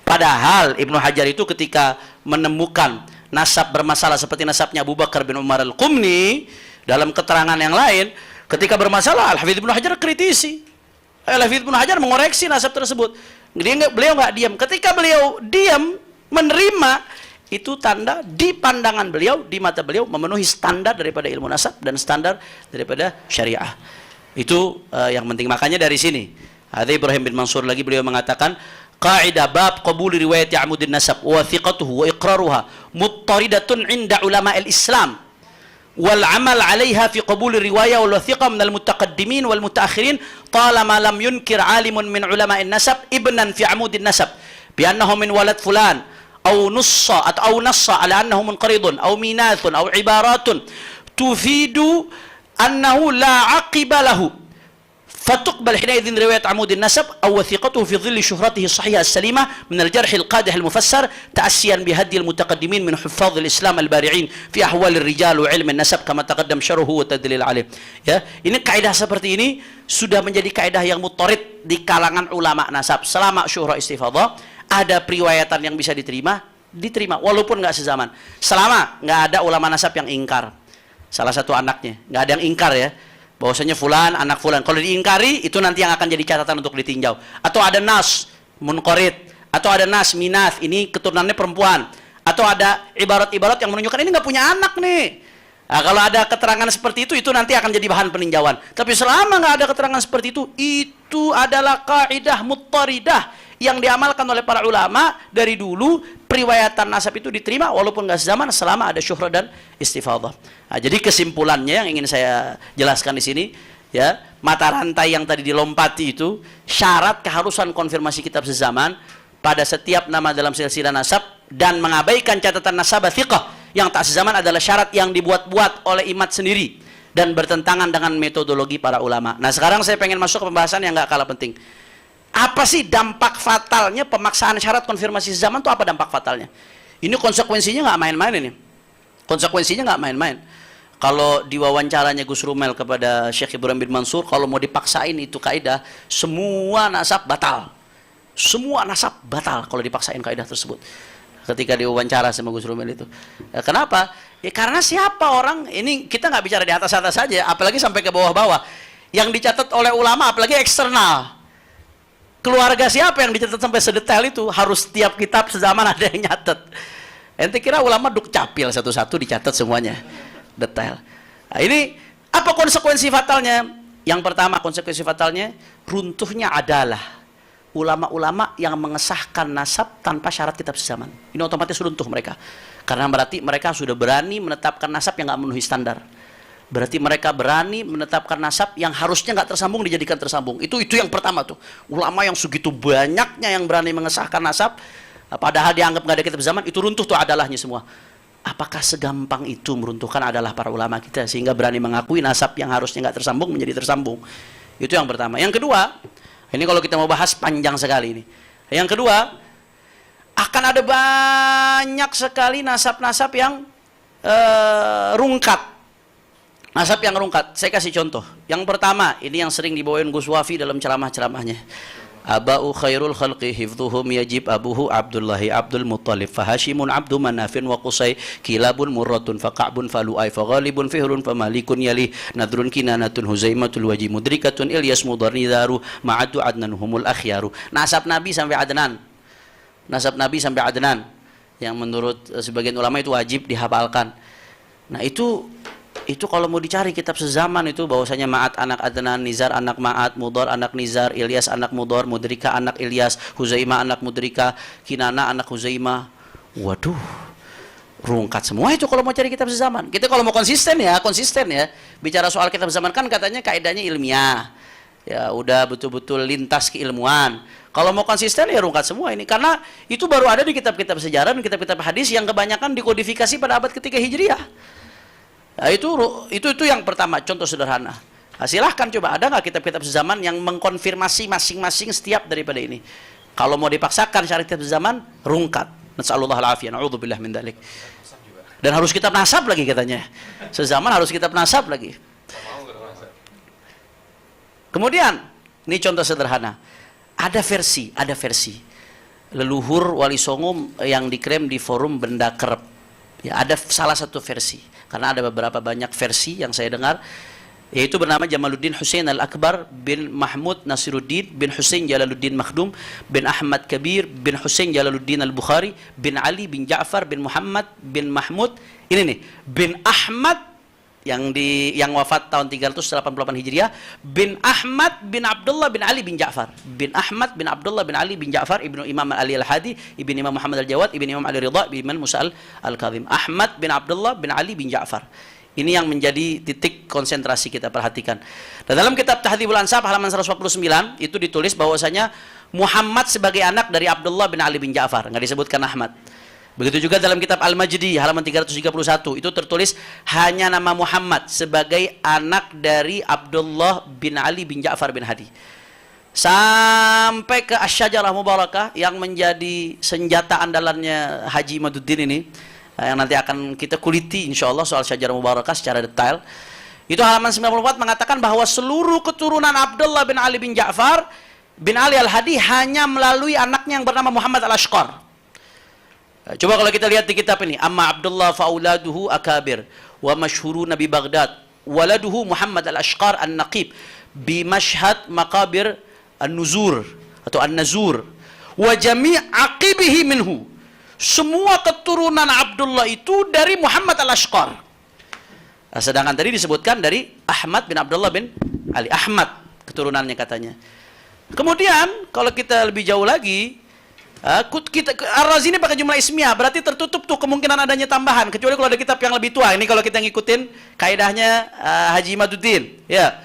Padahal Ibnu Hajar itu ketika menemukan nasab bermasalah seperti nasabnya Abu Bakar bin Umar Al-Qumni, dalam keterangan yang lain, ketika bermasalah Al-Hafidz Ibnu Hajar kritisi. Al-Hafidz Ibnu Hajar mengoreksi nasab tersebut. Beliau nggak diam. Ketika beliau diam menerima, itu tanda di pandangan beliau, di mata beliau memenuhi standar daripada ilmu nasab dan standar daripada syariah. Itu yang penting. Makanya dari sini Hadza Ibrahim bin Mansur lagi beliau mengatakan qaidah bab qabul riwayat amudin nasab wa thiqatuhu wa iqraruha muttaridatun inda ulama al-Islam wal amal 'alaiha fi qabul riwayah wal wathiqah min al-mutaqaddimin wal mutaakhirin talama lam yunkir 'alimun min ulama an-nasab ibnan fi amudin nasab bi annahu min walad fulan aw nussa atau nassa ala annahu munqaridun aw minathun aw ibaratun tufidu annahu la 'aqiba lahu فتقبل حينئذ رواية عمود النسب أو وثيقته في ظل شهرته الصحيحة السليمة من الجرح القادح المفسر تأسيا بهدي المتقدمين من حفاظ الإسلام البارعين في أحوال الرجال وعلم النسب كما تقدم شرحه والتدليل عليه. Ya, ini kaidah seperti ini sudah menjadi kaidah yang muttarid di kalangan ulama nasab. Selama syuhra istifadhah ada periwayatan yang bisa diterima walaupun nggak sezaman. Selama nggak ada ulama nasab yang ingkar. Salah satu anaknya nggak ada yang ingkar, ya, bahwasanya fulan anak fulan. Kalau diingkari itu nanti yang akan jadi catatan untuk ditinjau. Atau ada nas munqarid, atau ada nas minath, ini keturunannya perempuan, atau ada ibarat-ibarat yang menunjukkan ini nggak punya anak nih. Nah, kalau ada keterangan seperti itu nanti akan jadi bahan peninjauan. Tapi selama nggak ada keterangan seperti itu adalah kaidah muttaridah yang diamalkan oleh para ulama dari dulu. Periwayatan nasab itu diterima walaupun nggak sezaman selama ada syuhra dan istifadhah. Nah, jadi kesimpulannya yang ingin saya jelaskan di sini, ya, mata rantai yang tadi dilompati itu syarat keharusan konfirmasi kitab sezaman pada setiap nama dalam silsilah nasab dan mengabaikan catatan nasabah thiqah yang tak sezaman adalah syarat yang dibuat-buat oleh imat sendiri dan bertentangan dengan metodologi para ulama. Nah, sekarang saya pengen masuk ke pembahasan yang nggak kalah penting. Apa sih dampak fatalnya pemaksaan syarat konfirmasi zaman itu? Apa dampak fatalnya? Ini konsekuensinya nggak main-main ini. Konsekuensinya nggak main-main. Kalau diwawancaranya Gus Rumel kepada Syekh Ibrahim bin Mansur, kalau mau dipaksain itu kaidah, semua nasab batal. Semua nasab batal kalau dipaksain kaidah tersebut. Ketika diwawancara sama Gus Rumel itu. Ya, kenapa? Ya karena siapa orang, ini kita nggak bicara di atas-atas saja, apalagi sampai ke bawah-bawah. Yang dicatat oleh ulama, apalagi eksternal. Keluarga siapa yang dicatat sampai sedetail itu? Harus tiap kitab sezaman ada yang nyatet. Ente kira ulama duk capil satu-satu dicatat semuanya detail. Nah, ini apa konsekuensi fatalnya? Yang pertama konsekuensi fatalnya runtuhnya adalah ulama-ulama yang mengesahkan nasab tanpa syarat kitab sezaman. Ini otomatis runtuh mereka. Karena berarti mereka sudah berani menetapkan nasab yang nggak memenuhi standar. Berarti mereka berani menetapkan nasab yang harusnya nggak tersambung dijadikan tersambung. Itu yang pertama tuh. Ulama yang segitu banyaknya yang berani mengesahkan nasab, padahal dianggap nggak ada kitab zaman, itu runtuh tuh adalahnya semua. Apakah segampang itu meruntuhkan adalah para ulama kita sehingga berani mengakui nasab yang harusnya nggak tersambung menjadi tersambung? Itu yang pertama. Yang kedua, ini kalau kita mau bahas panjang sekali ini. Yang kedua, akan ada banyak sekali nasab-nasab yang rungkat. Nasab yang rungkat, saya kasih contoh. Yang pertama, ini yang sering dibawain Gus Wafi dalam ceramah-ceramahnya. Aba'u khairul khalqi hifdhuhum yajib abuhu Abdullahi Abdul Muttalib fahashimun abdu manafin wa qusay kilabun murratun faqa'bun falu'ay faghalibun fihrun famalikun yali nadrun kinanatun huzaimatul waji mudrikatun ilyas mudarnidaru ma'adu adnanuhumul akhyaru. Nasab Nabi sampai Adnan. Nasab Nabi sampai Adnan yang menurut sebagian ulama itu wajib dihafalkan. Nah, itu itu kalau mau dicari kitab sezaman itu bahwasanya Ma'at anak Adnan, Nizar anak Ma'at, Mudhar anak Nizar, Ilyas anak Mudhar, Mudrika anak Ilyas, Huzaimah anak Mudrika, Kinana anak Huzaimah. Waduh, rungkat semua itu kalau mau cari kitab sezaman. Kita kalau mau konsisten ya. Bicara soal kitab sezaman kan katanya kaidahnya ilmiah. Ya udah betul-betul lintas keilmuan. Kalau mau konsisten ya rungkat semua ini, karena itu baru ada di kitab-kitab sejarah dan kitab-kitab hadis yang kebanyakan dikodifikasi pada abad ketiga Hijriah. Nah, itu yang pertama, contoh sederhana. Nah, silahkan coba, ada nggak kitab-kitab sezaman yang mengkonfirmasi masing-masing setiap daripada ini? Kalau mau dipaksakan syariat kitab sezaman, rungkat. Nas'alullah al-afiyah, na'udzubillah min dzalik. Dan harus kitab nasab lagi katanya. Sezaman harus kitab nasab lagi. Kemudian, ini contoh sederhana. Ada versi leluhur Wali Songo yang diklaim di forum Benda Kerep. Ya, ada salah satu versi, karena ada beberapa banyak versi yang saya dengar, yaitu bernama Jamaluddin Hussein Al-Akbar bin Mahmud Nasiruddin bin Hussein Jalaluddin Makhdum bin Ahmad Kabir bin Hussein Jalaluddin Al-Bukhari bin Ali bin Ja'far bin Muhammad bin Mahmud, ini nih, bin Ahmad yang wafat tahun 388 Hijriah, bin Ahmad bin Abdullah bin Ali bin Ja'far, bin Ahmad bin Abdullah bin Ali bin Ja'far, ibnu Imam Ali Al-Hadi, ibnu Imam Muhammad Al-Jawad, ibnu Imam Ali Ridha, ibnu Imam Musa Al-Kazim. Ahmad bin Abdullah bin Ali bin Ja'far. Ini yang menjadi titik konsentrasi kita perhatikan. Dan dalam kitab Tahdzibul Ansab halaman 149 itu ditulis bahwasanya Muhammad sebagai anak dari Abdullah bin Ali bin Ja'far, nggak disebutkan Ahmad. Begitu juga dalam kitab Al-Majdi halaman 331 itu tertulis hanya nama Muhammad sebagai anak dari Abdullah bin Ali bin Ja'far bin Hadi. Sampai ke Asy-Syajarah Mubarakah yang menjadi senjata andalannya Haji Imaduddin ini, yang nanti akan kita kuliti insyaallah soal Syajarah Mubarakah secara detail. Itu halaman 94 mengatakan bahwa seluruh keturunan Abdullah bin Ali bin Ja'far bin Ali Al-Hadi hanya melalui anaknya yang bernama Muhammad Al-Ashqar. Coba kalau kita lihat di kitab ini, amma Abdullah fauladuhu akabir wa masyhuruna bi Baghdad waladuhu Muhammad Al-Ashqar An-Naqib bi Mashhad Maqabir An-Nuzur atau An-Nazur wa jami' aqibihi minhu. Semua keturunan Abdullah itu dari Muhammad Al-Ashqar. Nah, sedangkan tadi disebutkan dari Ahmad bin Abdullah bin Ali. Ahmad keturunannya katanya. Kemudian kalau kita lebih jauh lagi, Ar-Razi ini pakai jumlah ismiyah, berarti tertutup tuh kemungkinan adanya tambahan, kecuali kalau ada kitab yang lebih tua. Ini kalau kita ngikutin kaidahnya Haji Imaduddin, ya.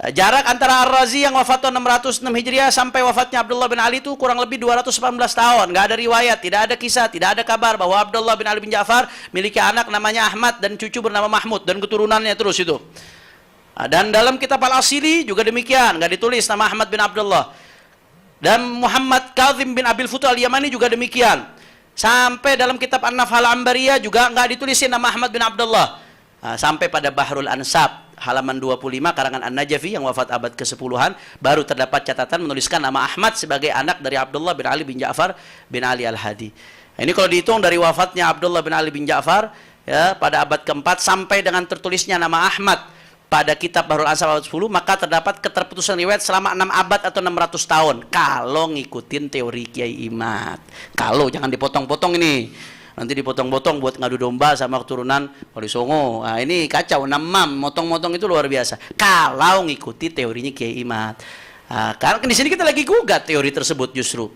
Jarak antara Ar-Razi yang wafat tahun 606 Hijriah sampai wafatnya Abdullah bin Ali itu kurang lebih 218 tahun. Nggak ada riwayat, tidak ada kisah, tidak ada kabar bahwa Abdullah bin Ali bin Ja'far miliki anak namanya Ahmad dan cucu bernama Mahmud dan keturunannya terus itu. Dan dalam kitab Al-Asili juga demikian, nggak ditulis nama Ahmad bin Abdullah. Dan Muhammad Kazim bin Abil Futu Al-Yamani juga demikian. Sampai dalam kitab An-Nafhal Ambariyah juga nggak ditulisin nama Ahmad bin Abdullah. Sampai pada Bahrul Ansab halaman 25 karangan An-Najafi yang wafat abad ke-10-an baru terdapat catatan menuliskan nama Ahmad sebagai anak dari Abdullah bin Ali bin Ja'far bin Ali Al-Hadi. Ini kalau dihitung dari wafatnya Abdullah bin Ali bin Ja'far ya pada abad ke-4 sampai dengan tertulisnya nama Ahmad pada kitab Bahrul Ansab abad 10, maka terdapat keterputusan riwayat selama 6 abad atau 600 tahun. Kalau ngikutin teori Kiai Imad. Kalau, jangan dipotong-potong ini. Nanti dipotong-potong buat ngadu domba sama keturunan Wali Songo. Nah, ini kacau, namam, motong-motong itu luar biasa. Kalau ngikuti teorinya Kiai Imad. Nah, karena di sini kita lagi gugat teori tersebut justru.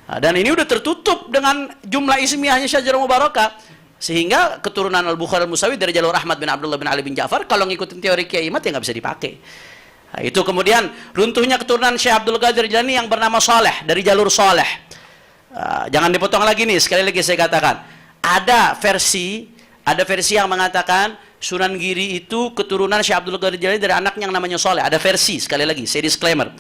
Nah, dan ini udah tertutup dengan jumlah ismiyahnya Syajarah Mubarakah. Sehingga keturunan Al-Bukhari Al-Musawi dari jalur Ahmad bin Abdullah bin Ali bin Ja'far kalau ngikutin teori Kiai Imad ya nggak bisa dipakai. Nah, itu kemudian runtuhnya keturunan Syekh Abdul Qadir Jilani yang bernama Saleh dari jalur Saleh. Jangan dipotong lagi nih, sekali lagi saya katakan ada versi yang mengatakan Sunan Giri itu keturunan Syekh Abdul Qadir Jilani dari anaknya yang namanya Saleh. Ada versi, sekali lagi saya disclaimer.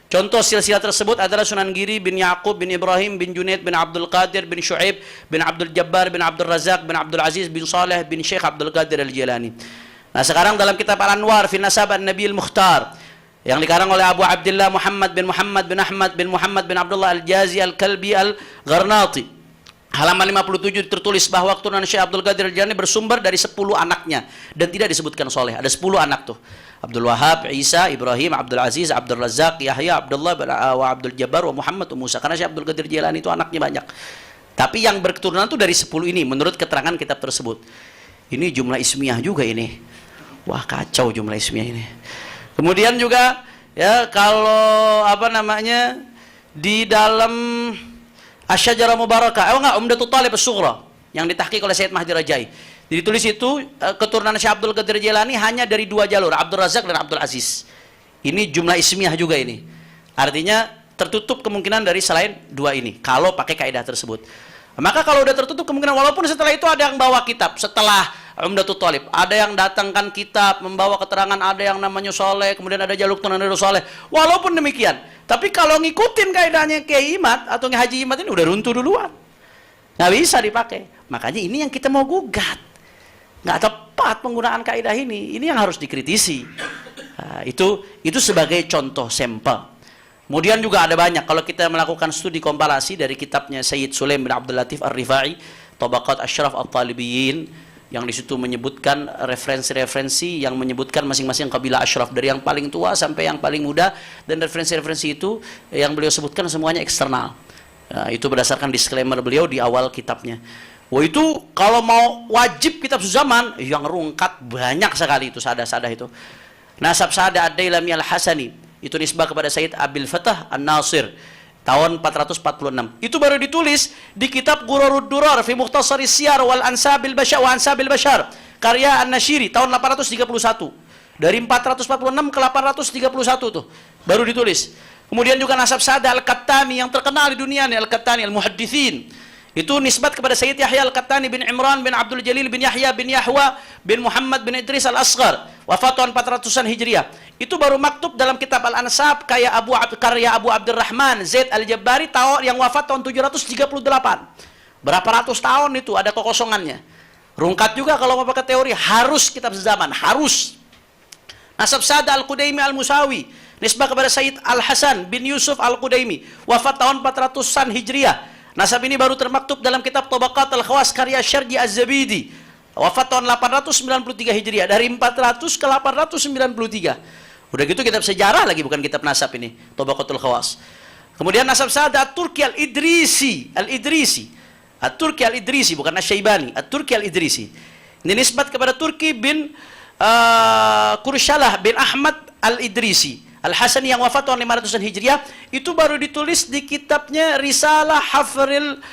Contoh silsilah tersebut adalah Sunan Giri bin Yaqub bin Ibrahim bin Junaid bin Abdul Qadir bin Syu'aib bin Abdul Jabbar bin Abdul Razak bin Abdul Aziz bin Saleh bin Syekh Abdul Qadir Al-Jilani. Nah, sekarang dalam kitab Al-Anwar fi Nasab An-Nabi Al-Mukhtar yang dikarang oleh Abu Abdullah Muhammad bin Ahmad bin Muhammad bin Abdullah Al-Jazi Al-Kalbi Al-Gharnati halaman 57 tertulis bahwa keturunan Syekh Abdul Qadir Al-Jilani bersumber dari 10 anaknya dan tidak disebutkan Saleh. Ada 10 anak tuh. Abdul Wahab, Isa, Ibrahim, Abdul Aziz, Abdul Razak, Yahya, Abdullah, wa Abdul Jabbar, wa Muhammad, wa Musa. Karena Syekh Abdul Qadir Jilani itu anaknya banyak. Tapi yang berketurunan itu dari 10 ini menurut keterangan kitab tersebut. Ini jumlah ismiyah juga ini. Wah, kacau jumlah ismiyah ini. Kemudian juga ya kalau apa namanya di dalam Asy-Syajarah Mubarakah, enggak, Umdatul Thalib As-Sughra yang ditahqiq oleh Syed Mahdi Rajai. Ditulis itu keturunan Syekh Abdul Qadir Jailani hanya dari 2 jalur, Abdul Razak dan Abdul Aziz. Ini jumlah ismiyah juga ini. Artinya tertutup kemungkinan dari selain 2 ini kalau pakai kaidah tersebut. Maka kalau udah tertutup kemungkinan, walaupun setelah itu ada yang bawa kitab, setelah Umdatul Thalib, ada yang datangkan kitab, membawa keterangan, ada yang namanya Soleh, kemudian ada jaluk tunaneru Soleh. Walaupun demikian, tapi kalau ngikutin kaidahnya Kiai Imad atau Haji Imad ini udah runtuh duluan. Nggak bisa dipakai. Makanya ini yang kita mau gugat. Nggak tepat penggunaan kaidah ini. Ini yang harus dikritisi. Nah, itu sebagai contoh sampel. Kemudian juga ada banyak. Kalau kita melakukan studi kompilasi dari kitabnya Sayyid Sulaim bin Abdul Latif Ar-Rifai, Tabaqat Asyraf At-Talibiyin, yang di situ menyebutkan referensi-referensi yang menyebutkan masing-masing kabilah asyraf dari yang paling tua sampai yang paling muda, dan referensi-referensi itu yang beliau sebutkan semuanya eksternal. Nah, itu berdasarkan disclaimer beliau di awal kitabnya. Wah, itu kalau mau wajib kitab sezaman yang rungkat banyak sekali itu sada-sada itu. Nasab Sada Ad-Dailami Al-Hasani itu nisbah kepada Sayyid Abil Fatah An-Nasir tahun 446. Itu baru ditulis di kitab Ghurarud Durar fi Mukhtasari Siyar wal Ansabil Bashar wa Ansabil Bashar karya An-Nashiri tahun 831. Dari 446 ke 831 tuh baru ditulis. Kemudian juga Nasab Sada Al-Qattani yang terkenal di dunia nih, Al-Qattani Al-Muhaddithin. Itu nisbat kepada Sayyid Yahya Al-Qattani bin Imran bin Abdul Jalil bin Yahya bin Yahwa bin Muhammad bin Idris Al-Asghar, wafat tahun 400-an Hijriah. Itu baru maktub dalam kitab Al-Ansab karya Abu Abdurrahman Zaid Al-Jabbari tahun yang wafat tahun 738. Berapa ratus tahun itu ada kekosongannya. Rungkat juga kalau mau pakai teori, harus kitab sezaman, harus. Nasab Sada Al-Qudaimi Al-Musawi, nisbah kepada Sayyid Al-Hasan bin Yusuf Al-Qudaimi, wafat tahun 400-an Hijriah. Nasab ini baru termaktub dalam kitab Tabaqat Al-Khawas karya Syarji Az-Zabidi, wafat tahun 893 Hijriah, dari 400 ke 893. Udah gitu kitab sejarah lagi, bukan kitab nasab ini, Tabaqatul Khawas. Kemudian Nasab Sada At-Turki Al-Idrisi, At-Turki Al-Idrisi, bukan Asy-Syaibani, At-Turki Al-Idrisi. Ini nisbat kepada Turki bin Kurshalah bin Ahmad Al-Idrisi Al-Hasani yang wafat tahun 500-an Hijriah. Itu baru ditulis di kitabnya Risalah Hafril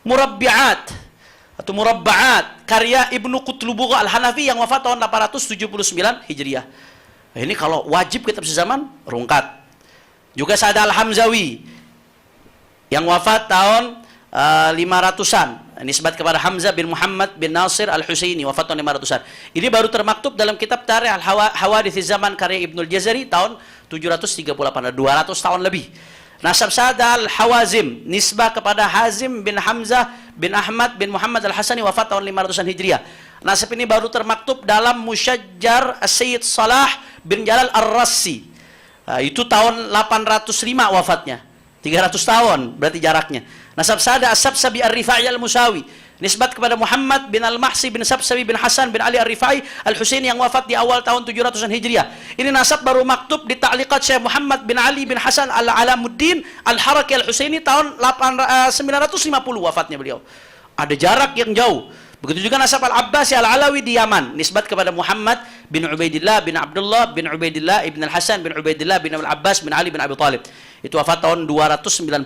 Murabbi'at atau Murabba'at karya Ibnu Qutlubugha Al-Hanafi yang wafat tahun 879 Hijriah. Nah, ini kalau wajib kitab sezaman, rungkat. Juga Sada Al-Hamzawi yang wafat tahun 500-an, nisbat kepada Hamzah bin Muhammad bin Nasir Al-Husaini, wafat tahun 500-an. Ini baru termaktub dalam kitab Tarikh Al-Hawadits Zaman karya Ibnul Jazari tahun 738, 200 tahun lebih. Nasab Sada Al-Hawazim, nisbah kepada Hazim bin Hamzah bin Ahmad bin Muhammad Al-Hasani, wafat tahun 500-an Hijriah. Nasab ini baru termaktub dalam Musyajjar As-Sayyid Salah bin Jalal Ar-Rassi. Itu tahun 805 wafatnya. 300 tahun berarti jaraknya. Nasab Sada As-Sabsabi Ar-Rifai Al-Musawi, nisbat kepada Muhammad bin Al-Mahsi bin Sabsabi bin Hasan bin Ali Ar-Rifai Al-Husaini yang wafat di awal tahun 700-an Hijriah. Ini nasab baru maktub di ta'liqat Syekh Muhammad bin Ali bin Hasan Al-Alamuddin Al-Haraki Al-Husaini tahun 950 wafatnya beliau. Ada jarak yang jauh. Begitu juga nasab Al-Abbasi Al-Alawi di Yaman, nisbat kepada Muhammad bin Ubaidillah bin Abdullah bin Ubaidillah ibn Al-Hasan bin Ubaidillah bin Al-Abbas bin Ali bin Abi Talib. Itu wafat tahun 296.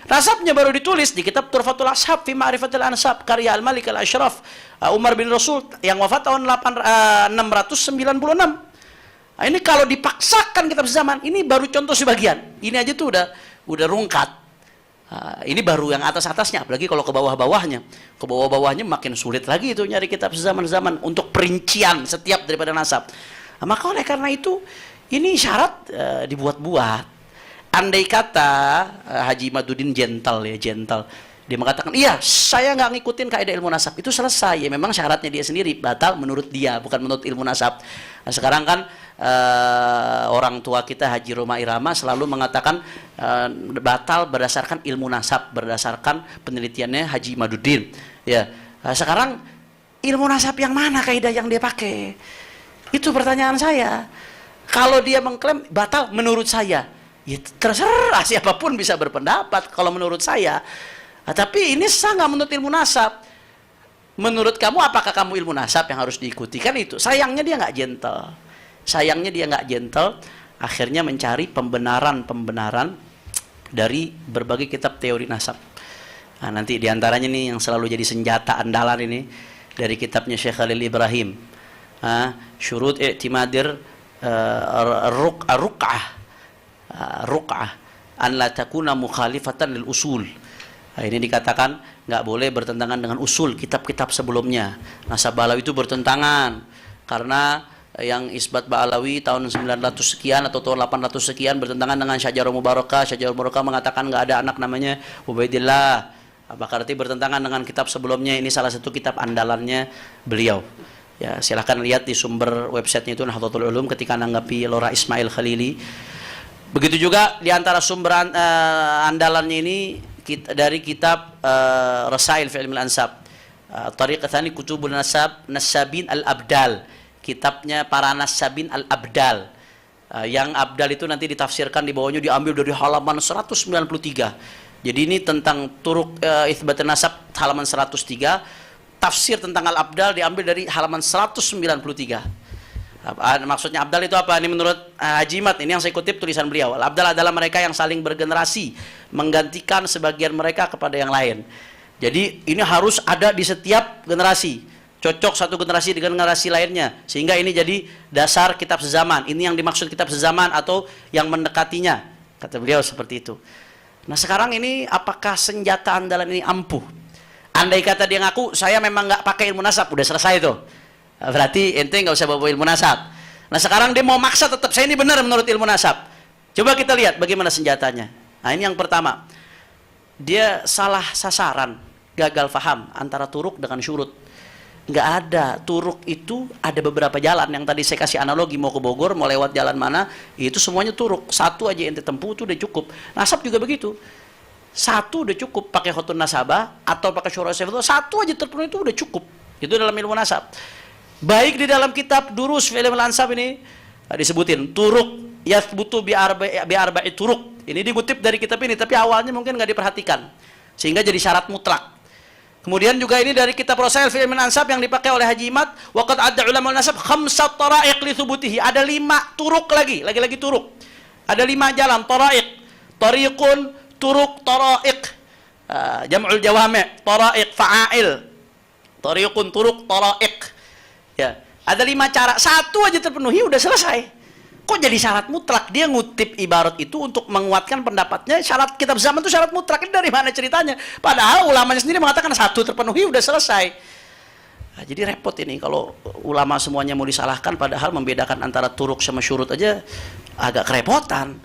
Nasabnya baru ditulis di kitab Turfatul Ashab fi Ma'rifatil Ansab karya Al-Malik Al-Ashraf Umar bin Rasul yang wafat tahun 696. Nah, ini kalau dipaksakan kitab zaman, ini baru contoh sebagian. Ini aja tuh udah rungkat. Ini baru yang atas-atasnya, apalagi kalau ke bawah-bawahnya. Ke bawah-bawahnya makin sulit lagi itu nyari kitab zaman-zaman untuk perincian setiap daripada nasab. Maka oleh karena itu ini syarat dibuat-buat. Andai kata Haji Imaduddin gentle, dia mengatakan, iya saya nggak ngikutin kaidah ilmu nasab, itu selesai. Ya memang syaratnya dia sendiri batal menurut dia, bukan menurut ilmu nasab. Nah, sekarang kan orang tua kita Haji Roma Irama selalu mengatakan batal berdasarkan ilmu nasab, berdasarkan penelitiannya Haji Imaduddin. Ya, sekarang ilmu nasab yang mana kaidah yang dia pakai? Itu pertanyaan saya. Kalau dia mengklaim batal menurut saya, ya terserah, siapapun bisa berpendapat kalau menurut saya. Tapi ini sangat menurut ilmu nasab. Menurut kamu apakah kamu ilmu nasab yang harus diikuti? Kan itu. Sayangnya dia nggak gentle. Sayangnya dia nggak gentle. Akhirnya mencari pembenaran dari berbagai kitab teori nasab. Nah, nanti diantaranya nih yang selalu jadi senjata andalan ini dari kitabnya Syekh Khalil Ibrahim. Syurut i'timadir ruk'ah an la takuna mukhalifatan lil usul. Nah, ini dikatakan nggak boleh bertentangan dengan usul kitab-kitab sebelumnya. Nasab Ba'alawi itu bertentangan karena yang isbat Ba'alawi tahun 900 sekian atau tahun 800 sekian bertentangan dengan Syajarul Mubarakah. Syajarul Mubarakah mengatakan nggak ada anak namanya Ubaidillah. Apakah arti bertentangan dengan kitab sebelumnya? Ini salah satu kitab andalannya beliau. Ya, silahkan lihat di sumber websitenya itu Nahdlatul Ulum ketika menanggapi Lora Ismail Khalili. Begitu juga di antara sumber andalannya ini dari kitab Rasail fi Ilmil Ansab. Tariq Tsani Kutubun Nasabin Al-Abdal. Kitabnya para Nasabin Al-Abdal. Yang Abdal itu nanti ditafsirkan di bawahnya diambil dari halaman 193. Jadi ini tentang turuk itsbat nasab halaman 103. Tafsir tentang Al-Abdal diambil dari halaman 193. Maksudnya Abdal itu apa? Ini menurut Haji Imad, ini yang saya kutip tulisan beliau. Al-Abdal adalah mereka yang saling bergenerasi, menggantikan sebagian mereka kepada yang lain. Jadi ini harus ada di setiap generasi, cocok satu generasi dengan generasi lainnya, sehingga ini jadi dasar kitab sezaman. Ini yang dimaksud kitab sezaman atau yang mendekatinya, kata beliau seperti itu. Nah sekarang ini apakah senjata andalan ini ampuh? Andai kata dia ngaku saya memang nggak pakai ilmu nasab, udah selesai tuh. Berarti ente nggak usah bawa ilmu nasab. Nah sekarang dia mau maksa tetap saya ini benar menurut ilmu nasab. Coba kita lihat bagaimana senjatanya. Nah ini yang pertama, dia salah sasaran, gagal faham antara turuk dengan syurut. Nggak ada, turuk itu ada beberapa jalan yang tadi saya kasih analogi, mau ke Bogor mau lewat jalan mana itu semuanya turuk. Satu aja ente tempuh itu udah cukup. Nasab juga begitu. Satu udah cukup, pakai khotun nasabah atau pakai syura syafidullah, satu aja terpenuhi itu udah cukup. Itu dalam ilmu nasab. Baik di dalam kitab Durus fi Ilmil Ansab ini disebutin turuk yathbutu bi arba'i turuk. Ini dikutip dari kitab ini, tapi awalnya mungkin nggak diperhatikan sehingga jadi syarat mutlak. Kemudian juga ini dari kitab Rasail fi Ilmil Ansab yang dipakai oleh Haji Imad, waqad adda ulama nasab khamsat tara'iq li thubutihi. Ada 5 turuk lagi turuk. Ada 5 jalan tara'iq. Tariqun turuk tara'iq, jam'ul jawami', tara'iq fa'ail, tariqun turuk tara'iq. Ya, ada 5 cara, satu aja terpenuhi udah selesai. Kok jadi syarat mutlak? Dia ngutip ibarat itu untuk menguatkan pendapatnya syarat kitab zaman itu syarat mutlak. Ini dari mana ceritanya? Padahal ulamanya sendiri mengatakan satu terpenuhi udah selesai. Nah, jadi repot ini kalau ulama semuanya mau disalahkan, padahal membedakan antara turuk sama syurut aja agak kerepotan.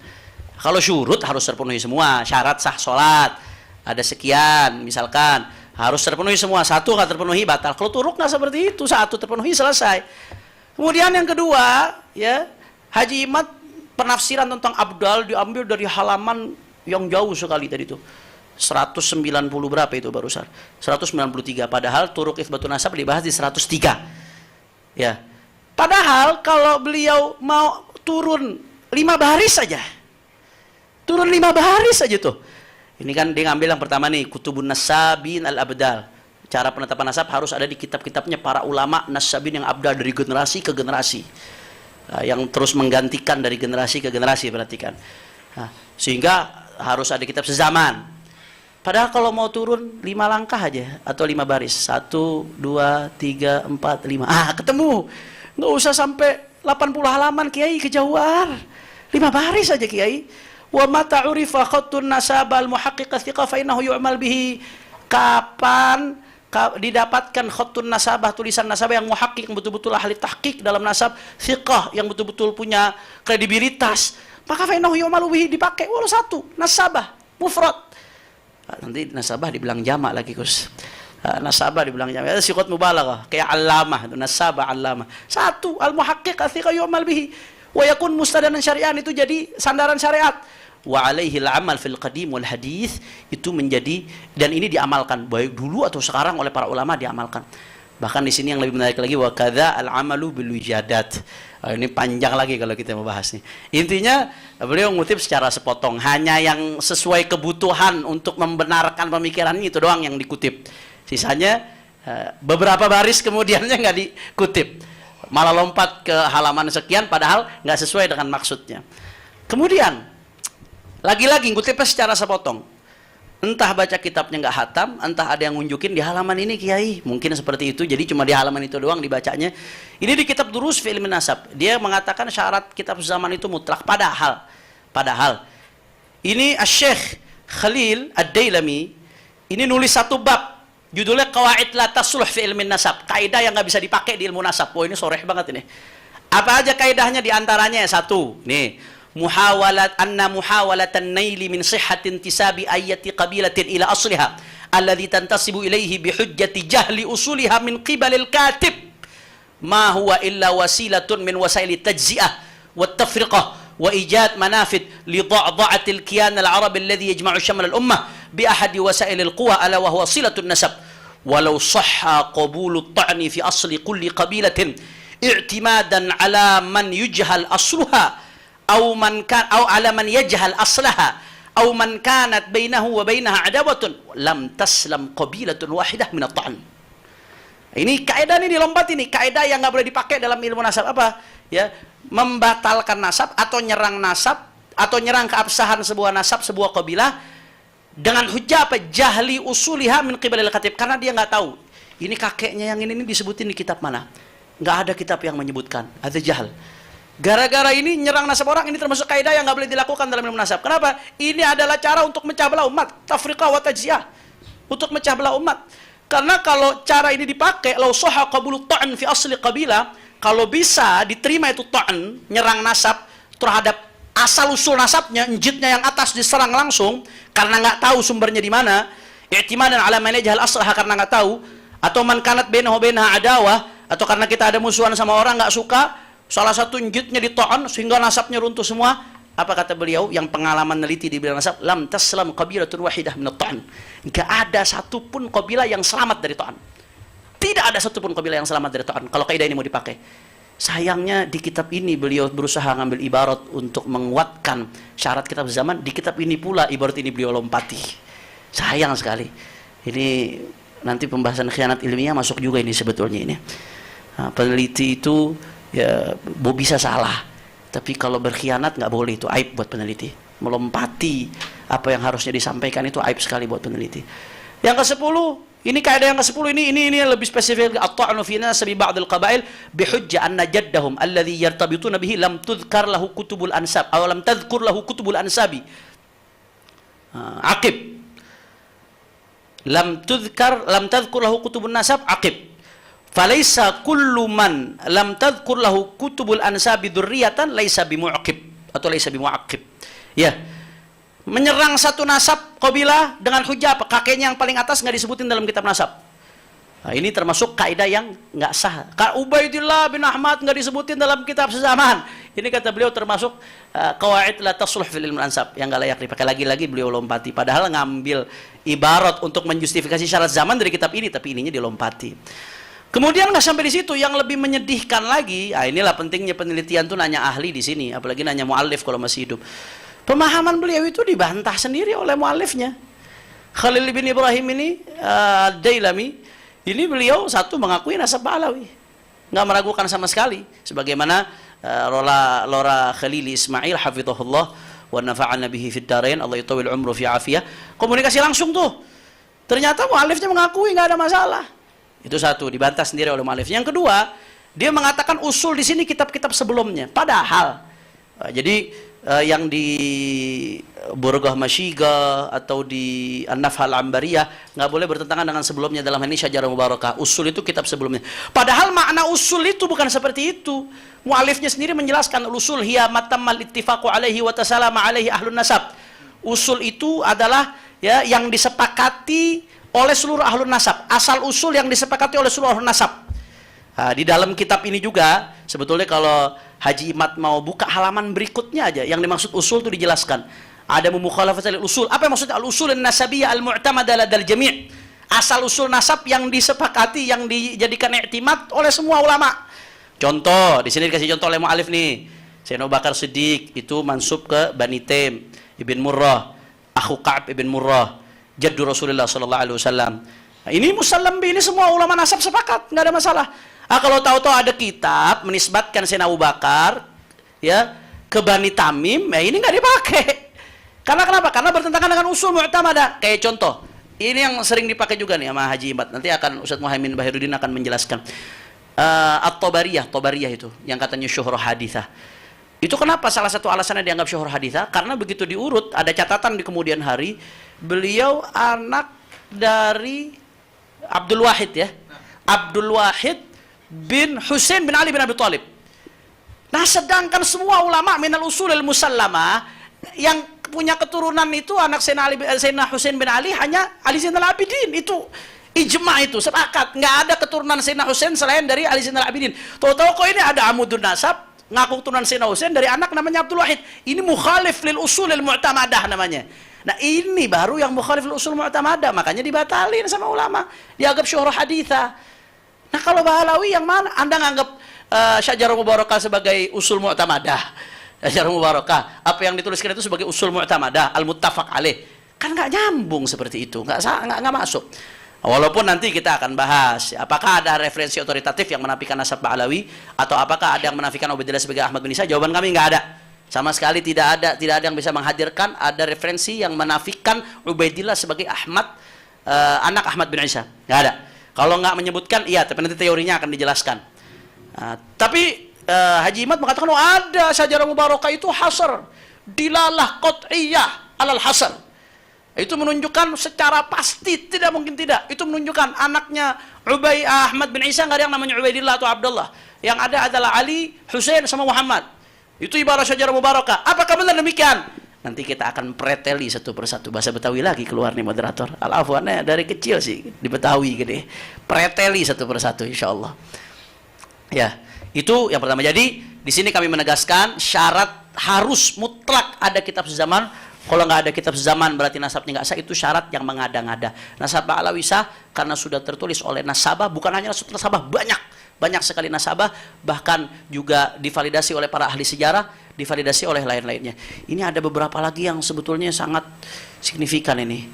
Kalau syurut harus terpenuhi semua, syarat sah sholat ada sekian, misalkan harus terpenuhi semua, satu nggak terpenuhi batal. Kalau turuk nggak seperti itu, satu terpenuhi selesai. Kemudian yang kedua, ya Haji Imad penafsiran tentang Abdal diambil dari halaman yang jauh sekali tadi itu, 190 berapa itu barusan, 193. Padahal turuk itsbatun nasab dibahas di 103. Ya, padahal kalau beliau mau turun 5 baris saja. Turun 5 baris saja tuh. Ini kan dia ngambil yang pertama nih, Kutubun Nasabin Al-Abdal. Cara penetapan nasab harus ada di kitab-kitabnya para ulama nasabin yang abdal dari generasi ke generasi. Yang terus menggantikan dari generasi ke generasi, perhatikan. Sehingga harus ada kitab sezaman. Padahal kalau mau turun 5 langkah aja atau 5 baris. 1, 2, 3, 4, 5. Ketemu. Nggak usah sampai 80 halaman, Kiai, kejauhan. 5 baris aja, Kiai. Wa mata urifa khattun nasabal muhaqqiq thiqah fa innahu yu'mal bihi. Kapan didapatkan khattun nasabah, tulisan nasabah yang muhaqqiq, yang betul-betul ahli tahqiq dalam nasab, thiqah yang betul-betul punya kredibilitas, maka fa innahu yu'mal bihi, dipakai walau satu nasabah mufrad. Nanti nasabah dibilang jamak lagi, Gus. Nasabah dibilang jamak. Itu siqat mubalaghah, kayak allamah, itu nasabah allamah. Satu al-muhaqqiq thiqah yu'mal bihi. Wa yakun mustadanan syari'an, itu jadi sandaran syariat. Wa alaihi al-amal fil qadim wal hadis, itu menjadi, dan ini diamalkan baik dulu atau sekarang oleh para ulama diamalkan. Bahkan di sini yang lebih menarik lagi, wa kadza al-amalu bil wijadat. Ini panjang lagi kalau kita mau bahas nih. Intinya beliau ngutip secara sepotong, hanya yang sesuai kebutuhan untuk membenarkan pemikiran itu doang yang dikutip. Sisanya Beberapa baris kemudiannya nggak dikutip, malah lompat ke halaman sekian padahal nggak sesuai dengan maksudnya. Kemudian lagi-lagi ngutipnya secara sepotong, entah baca kitabnya nggak hatam, entah ada yang nunjukin di halaman ini kiai, mungkin seperti itu, jadi cuma di halaman itu doang dibacanya. Ini di kitab Durus fi Ilmin Nasab, dia mengatakan syarat kitab zaman itu mutlak, padahal ini Asy-Syaikh Khalil Ad-Dailami ini nulis satu bab, judulnya Qawaid la tasluh fi ilmin nasab, kaidah yang nggak bisa dipakai di ilmu nasab. Wah, ini soreh banget ini. Apa aja kaidahnya? Di antaranya satu, nih, muhawalatan naili min sihhatin tisabi ayati qabilatin ila asliha alladhi tantasibu ilaihi bihujjati jahli usuliha min qibalil katib ma huwa illa wasilatun min wasaili tajzi'ah wa tafriqah wa ijad manafid li dha'dha'atil kiyan al-arab alladhi yajma'u shamal al-ummah bi ahadi wasail al-quwa ala wa huwa silatun nasab walau sahha qabulu at-ta'ni fi asli kulli qabilatin i'timadan ala man yujhal asluha aw ala man yajhal aslaha aw man kanat bainahu wa bainaha adawatun lam taslam qabilatun wahidah min at-ta'n. Ini kaidah ini dilompat, ini kaidah yang nggak boleh dipakai dalam ilmu nasab. Apa? Ya, membatalkan nasab atau nyerang keabsahan sebuah nasab, sebuah kabilah dengan hujah apa? Jahli usuliha min qibalil khatib, karena dia nggak tahu ini kakeknya yang ini disebutin di kitab mana. Nggak ada kitab yang menyebutkan, ada jahal. Gara-gara ini nyerang nasab orang, ini termasuk kaidah yang nggak boleh dilakukan dalam ilmu nasab. Kenapa? Ini adalah cara untuk mecah belah umat, tafriqah wa tajziyah, untuk mecah belah umat. Karena kalau cara ini dipakai, law sahha qabulu ta'n fi asli qabilah, kalau bisa diterima itu ta'n, nyerang nasab terhadap asal usul nasabnya, njitnya yang atas diserang langsung karena nggak tahu sumbernya di mana, i'timadan ala man yajhal aslaha, karena nggak tahu, atau man kanat bainahu bainaha adawah, atau karena kita ada musuhan sama orang nggak suka, salah satu njitnya dito'an sehingga nasabnya runtuh semua. Apa kata beliau yang pengalaman neliti di bidang nasab? Lam taslam qabilatun wahidah min at-ta'n. Enggak ada satupun kabilah yang selamat dari ta'an. Tidak ada satupun kabilah yang selamat dari ta'an kalau kaidah ini mau dipakai. Sayangnya di kitab ini beliau berusaha ngambil ibarat untuk menguatkan syarat kitab zaman. Di kitab ini pula ibarat ini beliau lompati. Sayang sekali. Ini nanti pembahasan khianat ilmiah masuk juga ini sebetulnya ini. Nah, peneliti itu ya bisa salah, tapi kalau berkhianat nggak boleh, itu aib buat peneliti. Melompati apa yang harusnya disampaikan itu aib sekali buat peneliti. Yang ke-10, ini kaidah yang ke-10 ini yang lebih spesifik, at-ta'nu fi nasabi ba'dil qabail bihujjah anna jaddahum alladhi yartabituna bihi lam tudhkar lahu kutubul ansab aw lam tadhkur lahu kutubul ansabi. Aqib. Lam tadhkur lahu kutubun nasab aqib. Falaisa kullu man lam tadhkur lahu kutubul ansabi dzurriyatan laisa bimu'aqib atau laisa bimu'aqib. Ya. Menyerang satu nasab qabilah dengan hujah apa? Kakeknya yang paling atas nggak disebutin dalam kitab nasab. Nah, ini termasuk kaidah yang nggak sah. Ka Ubaidillah bin Ahmad nggak disebutin dalam kitab sezaman. Ini kata beliau termasuk qawaid la tasluh fil ilm ansab yang nggak layak dipakai. Lagi-lagi beliau lompati, padahal ngambil ibarat untuk menjustifikasi syarat zaman dari kitab ini, tapi ininya dilompati. Kemudian nggak sampai di situ, yang lebih menyedihkan lagi, inilah pentingnya penelitian tuh nanya ahli di sini, apalagi nanya muallif kalau masih hidup. Pemahaman beliau itu dibantah sendiri oleh muallifnya. Khalil bin Ibrahim ini, Dailami, ini beliau satu mengakui nasab Ba'alawi, nggak meragukan sama sekali, sebagaimana Lora Khalili Ismail hafizahullah wa nafa'ana bihi fid darain, Allah yutawil umru fi afiyah. Komunikasi langsung tuh. Ternyata muallifnya mengakui nggak ada masalah. Itu satu, dibantah sendiri oleh muallif. Yang kedua, dia mengatakan usul di sini kitab-kitab sebelumnya. Padahal, jadi yang di Burghah Masyiga atau di An-Nafhah Al-Ambariyah nggak boleh bertentangan dengan sebelumnya dalam ini Syajarah Mubarakah. Usul itu kitab sebelumnya. Padahal makna usul itu bukan seperti itu. Muallifnya sendiri menjelaskan usul hiya matammal ittifaqu alaihi wa tasalama alaihi ahlun nasab. Usul itu adalah ya yang disepakati oleh seluruh ahlun nasab, asal usul yang disepakati oleh seluruh ahlun nasab. Nah, di dalam kitab ini juga sebetulnya kalau Haji Imad mau buka halaman berikutnya aja, yang dimaksud usul itu dijelaskan. Ada mukhalafat usul. Apa yang maksudnya al-usul an-nasabiyyah al-mu'tamada ladal jami'? Asal usul nasab yang disepakati, yang dijadikan i'timad oleh semua ulama. Contoh, di sini dikasih contoh oleh mu'alif nih. Sayyidina Abu Bakar Siddiq itu mansub ke Bani Taim ibn Murrah, akhu Ka'ab ibn Murrah, jaddu Rasulullah sallallahu alaihi wasallam. Nah, ini musallam bi, ini semua ulama nasab sepakat, nggak ada masalah. Kalau tahu-tahu ada kitab menisbatkan Sayyidina Abu Bakar ya ke Bani Tamim, ya ini nggak dipakai. Karena kenapa? Karena bertentangan dengan usul mu'tamadah. Kayak contoh, ini yang sering dipakai juga nih sama Haji Imad. Nanti akan Ustaz Muhaimin Bahiruddin akan menjelaskan. At-Tabariyah itu yang katanya syuhrah hadithah. Itu kenapa salah satu alasannya dianggap syuhrah hadithah? Karena begitu diurut, ada catatan di kemudian hari, beliau anak dari Abdul Wahid ya. Abdul Wahid bin Husain bin Ali bin Abi Thalib. Nah, sedangkan semua ulama minal usulil musallamah yang punya keturunan itu anak Sayyidina Husain bin Ali hanya Ali Zainal Abidin. Itu ijma, itu sepakat. Nggak ada keturunan Sayyidina Husain selain dari Ali Zainal Abidin. Tahu-tahu kok ini ada amudun nasab ngaku keturunan Sayyidina Husain dari anak namanya Abdul Wahid. Ini mukhalif lil usulil mu'tamadah namanya. Nah, ini baru yang mukhalif lil usul mu'tamadah, makanya dibatalin sama ulama. Dianggap syuhrah hadithah. Nah, kalau Bahalawi yang mana? Anda nganggap Syajarah Mubarakah sebagai usul mu'tamadah. Syajarah Mubarakah, apa yang dituliskan itu sebagai usul mu'tamadah, al-muttafaq alaih. Kan nggak nyambung seperti itu, nggak masuk. Walaupun nanti kita akan bahas, apakah ada referensi otoritatif yang menafikan nasab Bahalawi, atau apakah ada yang menafikan Ubaidillah sebagai Ahmad bin Isa? Jawaban kami nggak ada. Sama sekali tidak ada yang bisa menghadirkan ada referensi yang menafikan Ubaidillah sebagai Ahmad, anak Ahmad bin Isa. Nggak ada. Kalau nggak menyebutkan, iya, tapi nanti teorinya akan dijelaskan. Tapi Haji Imad mengatakan, oh ada Syajarah Mubarakah itu hasar, dilalah qat'iyah alal hasar. Itu menunjukkan secara pasti, tidak mungkin tidak. Itu menunjukkan anaknya Ahmad bin Isa, nggak ada yang namanya Ubaidillah atau Abdullah. Yang ada adalah Ali, Husain, sama Muhammad. Itu ibarat Syajarah Mubarakah. Apakah benar demikian? Nanti kita akan preteli satu persatu. Bahasa Betawi lagi keluar nih moderator. Al-afwannya dari kecil sih di Betawi gede. Preteli satu persatu insya Allah. Ya, itu yang pertama. Jadi di sini kami menegaskan syarat harus mutlak ada kitab sezaman. Kalau nggak ada kitab sezaman berarti nasabnya nggak sah. Itu syarat yang mengada-ngada. Nasab Ba'alawi sah karena sudah tertulis oleh nasabah. Bukan hanya nasabah, banyak sekali nasabah, bahkan juga divalidasi oleh para ahli sejarah, divalidasi oleh lain-lainnya. Ini ada beberapa lagi yang sebetulnya sangat signifikan ini.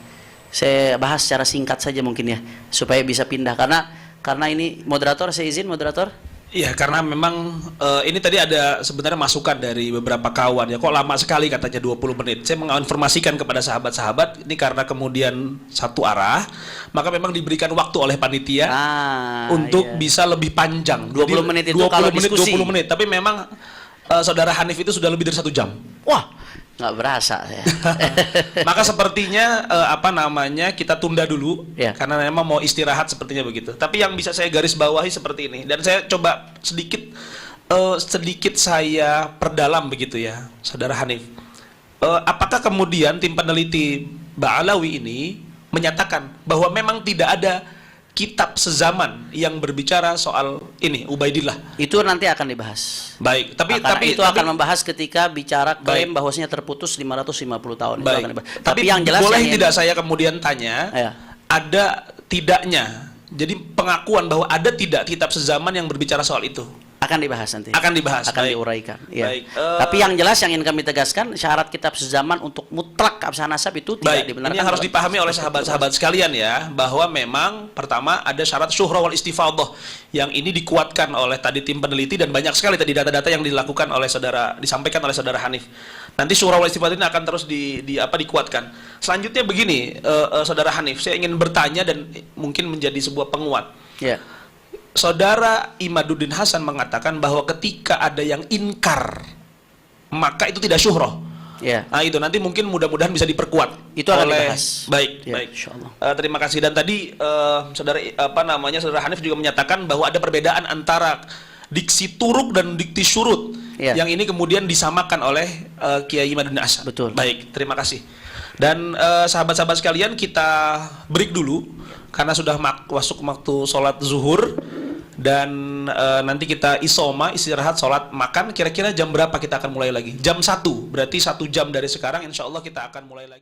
Saya bahas secara singkat saja mungkin ya, supaya bisa pindah karena ini moderator, saya izin moderator. Iya, karena memang ini tadi ada sebenarnya masukan dari beberapa kawan ya, kok lama sekali katanya 20 menit. Saya menginformasikan kepada sahabat-sahabat ini karena kemudian satu arah, maka memang diberikan waktu oleh panitia untuk bisa lebih panjang. 20 Jadi, menit itu kalau diskusi. 20 menit, tapi memang saudara Hanif itu sudah lebih dari 1 jam. Wah, nggak berasa ya. Maka sepertinya kita tunda dulu ya, karena memang mau istirahat sepertinya begitu. Tapi yang bisa saya garis bawahi seperti ini, dan saya coba sedikit saya perdalam begitu ya, saudara Hanif. Apakah kemudian tim peneliti Ba'alawi ini menyatakan bahwa memang tidak ada kitab sezaman yang berbicara soal ini Ubaidillah? Itu nanti akan dibahas. Baik, tapi itu akan membahas ketika bicara klaim bahwasanya terputus 550 tahun. Itu akan dibahas. Tapi yang jelas boleh tidak saya kemudian tanya, ada tidaknya, jadi pengakuan bahwa ada tidak kitab sezaman yang berbicara soal itu? Akan dibahas nanti. Akan dibahas. Akan diuraikan. Ya. Tapi yang jelas yang ingin kami tegaskan, syarat kitab sezaman untuk mutlak keabsahan nasab itu tidak dibenarkan. Ini yang harus dipahami oleh sahabat-sahabat sekalian ya, bahwa memang pertama ada syarat syuhrah wal istifadhah yang ini dikuatkan oleh tadi tim peneliti, dan banyak sekali tadi data-data yang dilakukan oleh disampaikan oleh saudara Hanif. Nanti syuhrah wal istifadhah ini akan terus dikuatkan. Selanjutnya begini, saudara Hanif, saya ingin bertanya dan mungkin menjadi sebuah penguat. Ya. Saudara Imaduddin Hasan mengatakan bahwa ketika ada yang inkar, maka itu tidak syuhrah. Yeah. Nah itu nanti mungkin mudah-mudahan bisa diperkuat. Itu akan dibahas. Baik, baik. Terima kasih. Dan tadi saudara Hanif juga menyatakan bahwa ada perbedaan antara diksi turuk dan diksi syurut. Yeah. Yang ini kemudian disamakan oleh Kiai Imaduddin Hasan. Betul. Baik, terima kasih. Dan sahabat-sahabat sekalian, kita break dulu karena sudah masuk waktu sholat zuhur. Dan nanti kita istirahat, sholat, makan. Kira-kira jam berapa kita akan mulai lagi? Jam 1, berarti 1 jam dari sekarang insya Allah kita akan mulai lagi.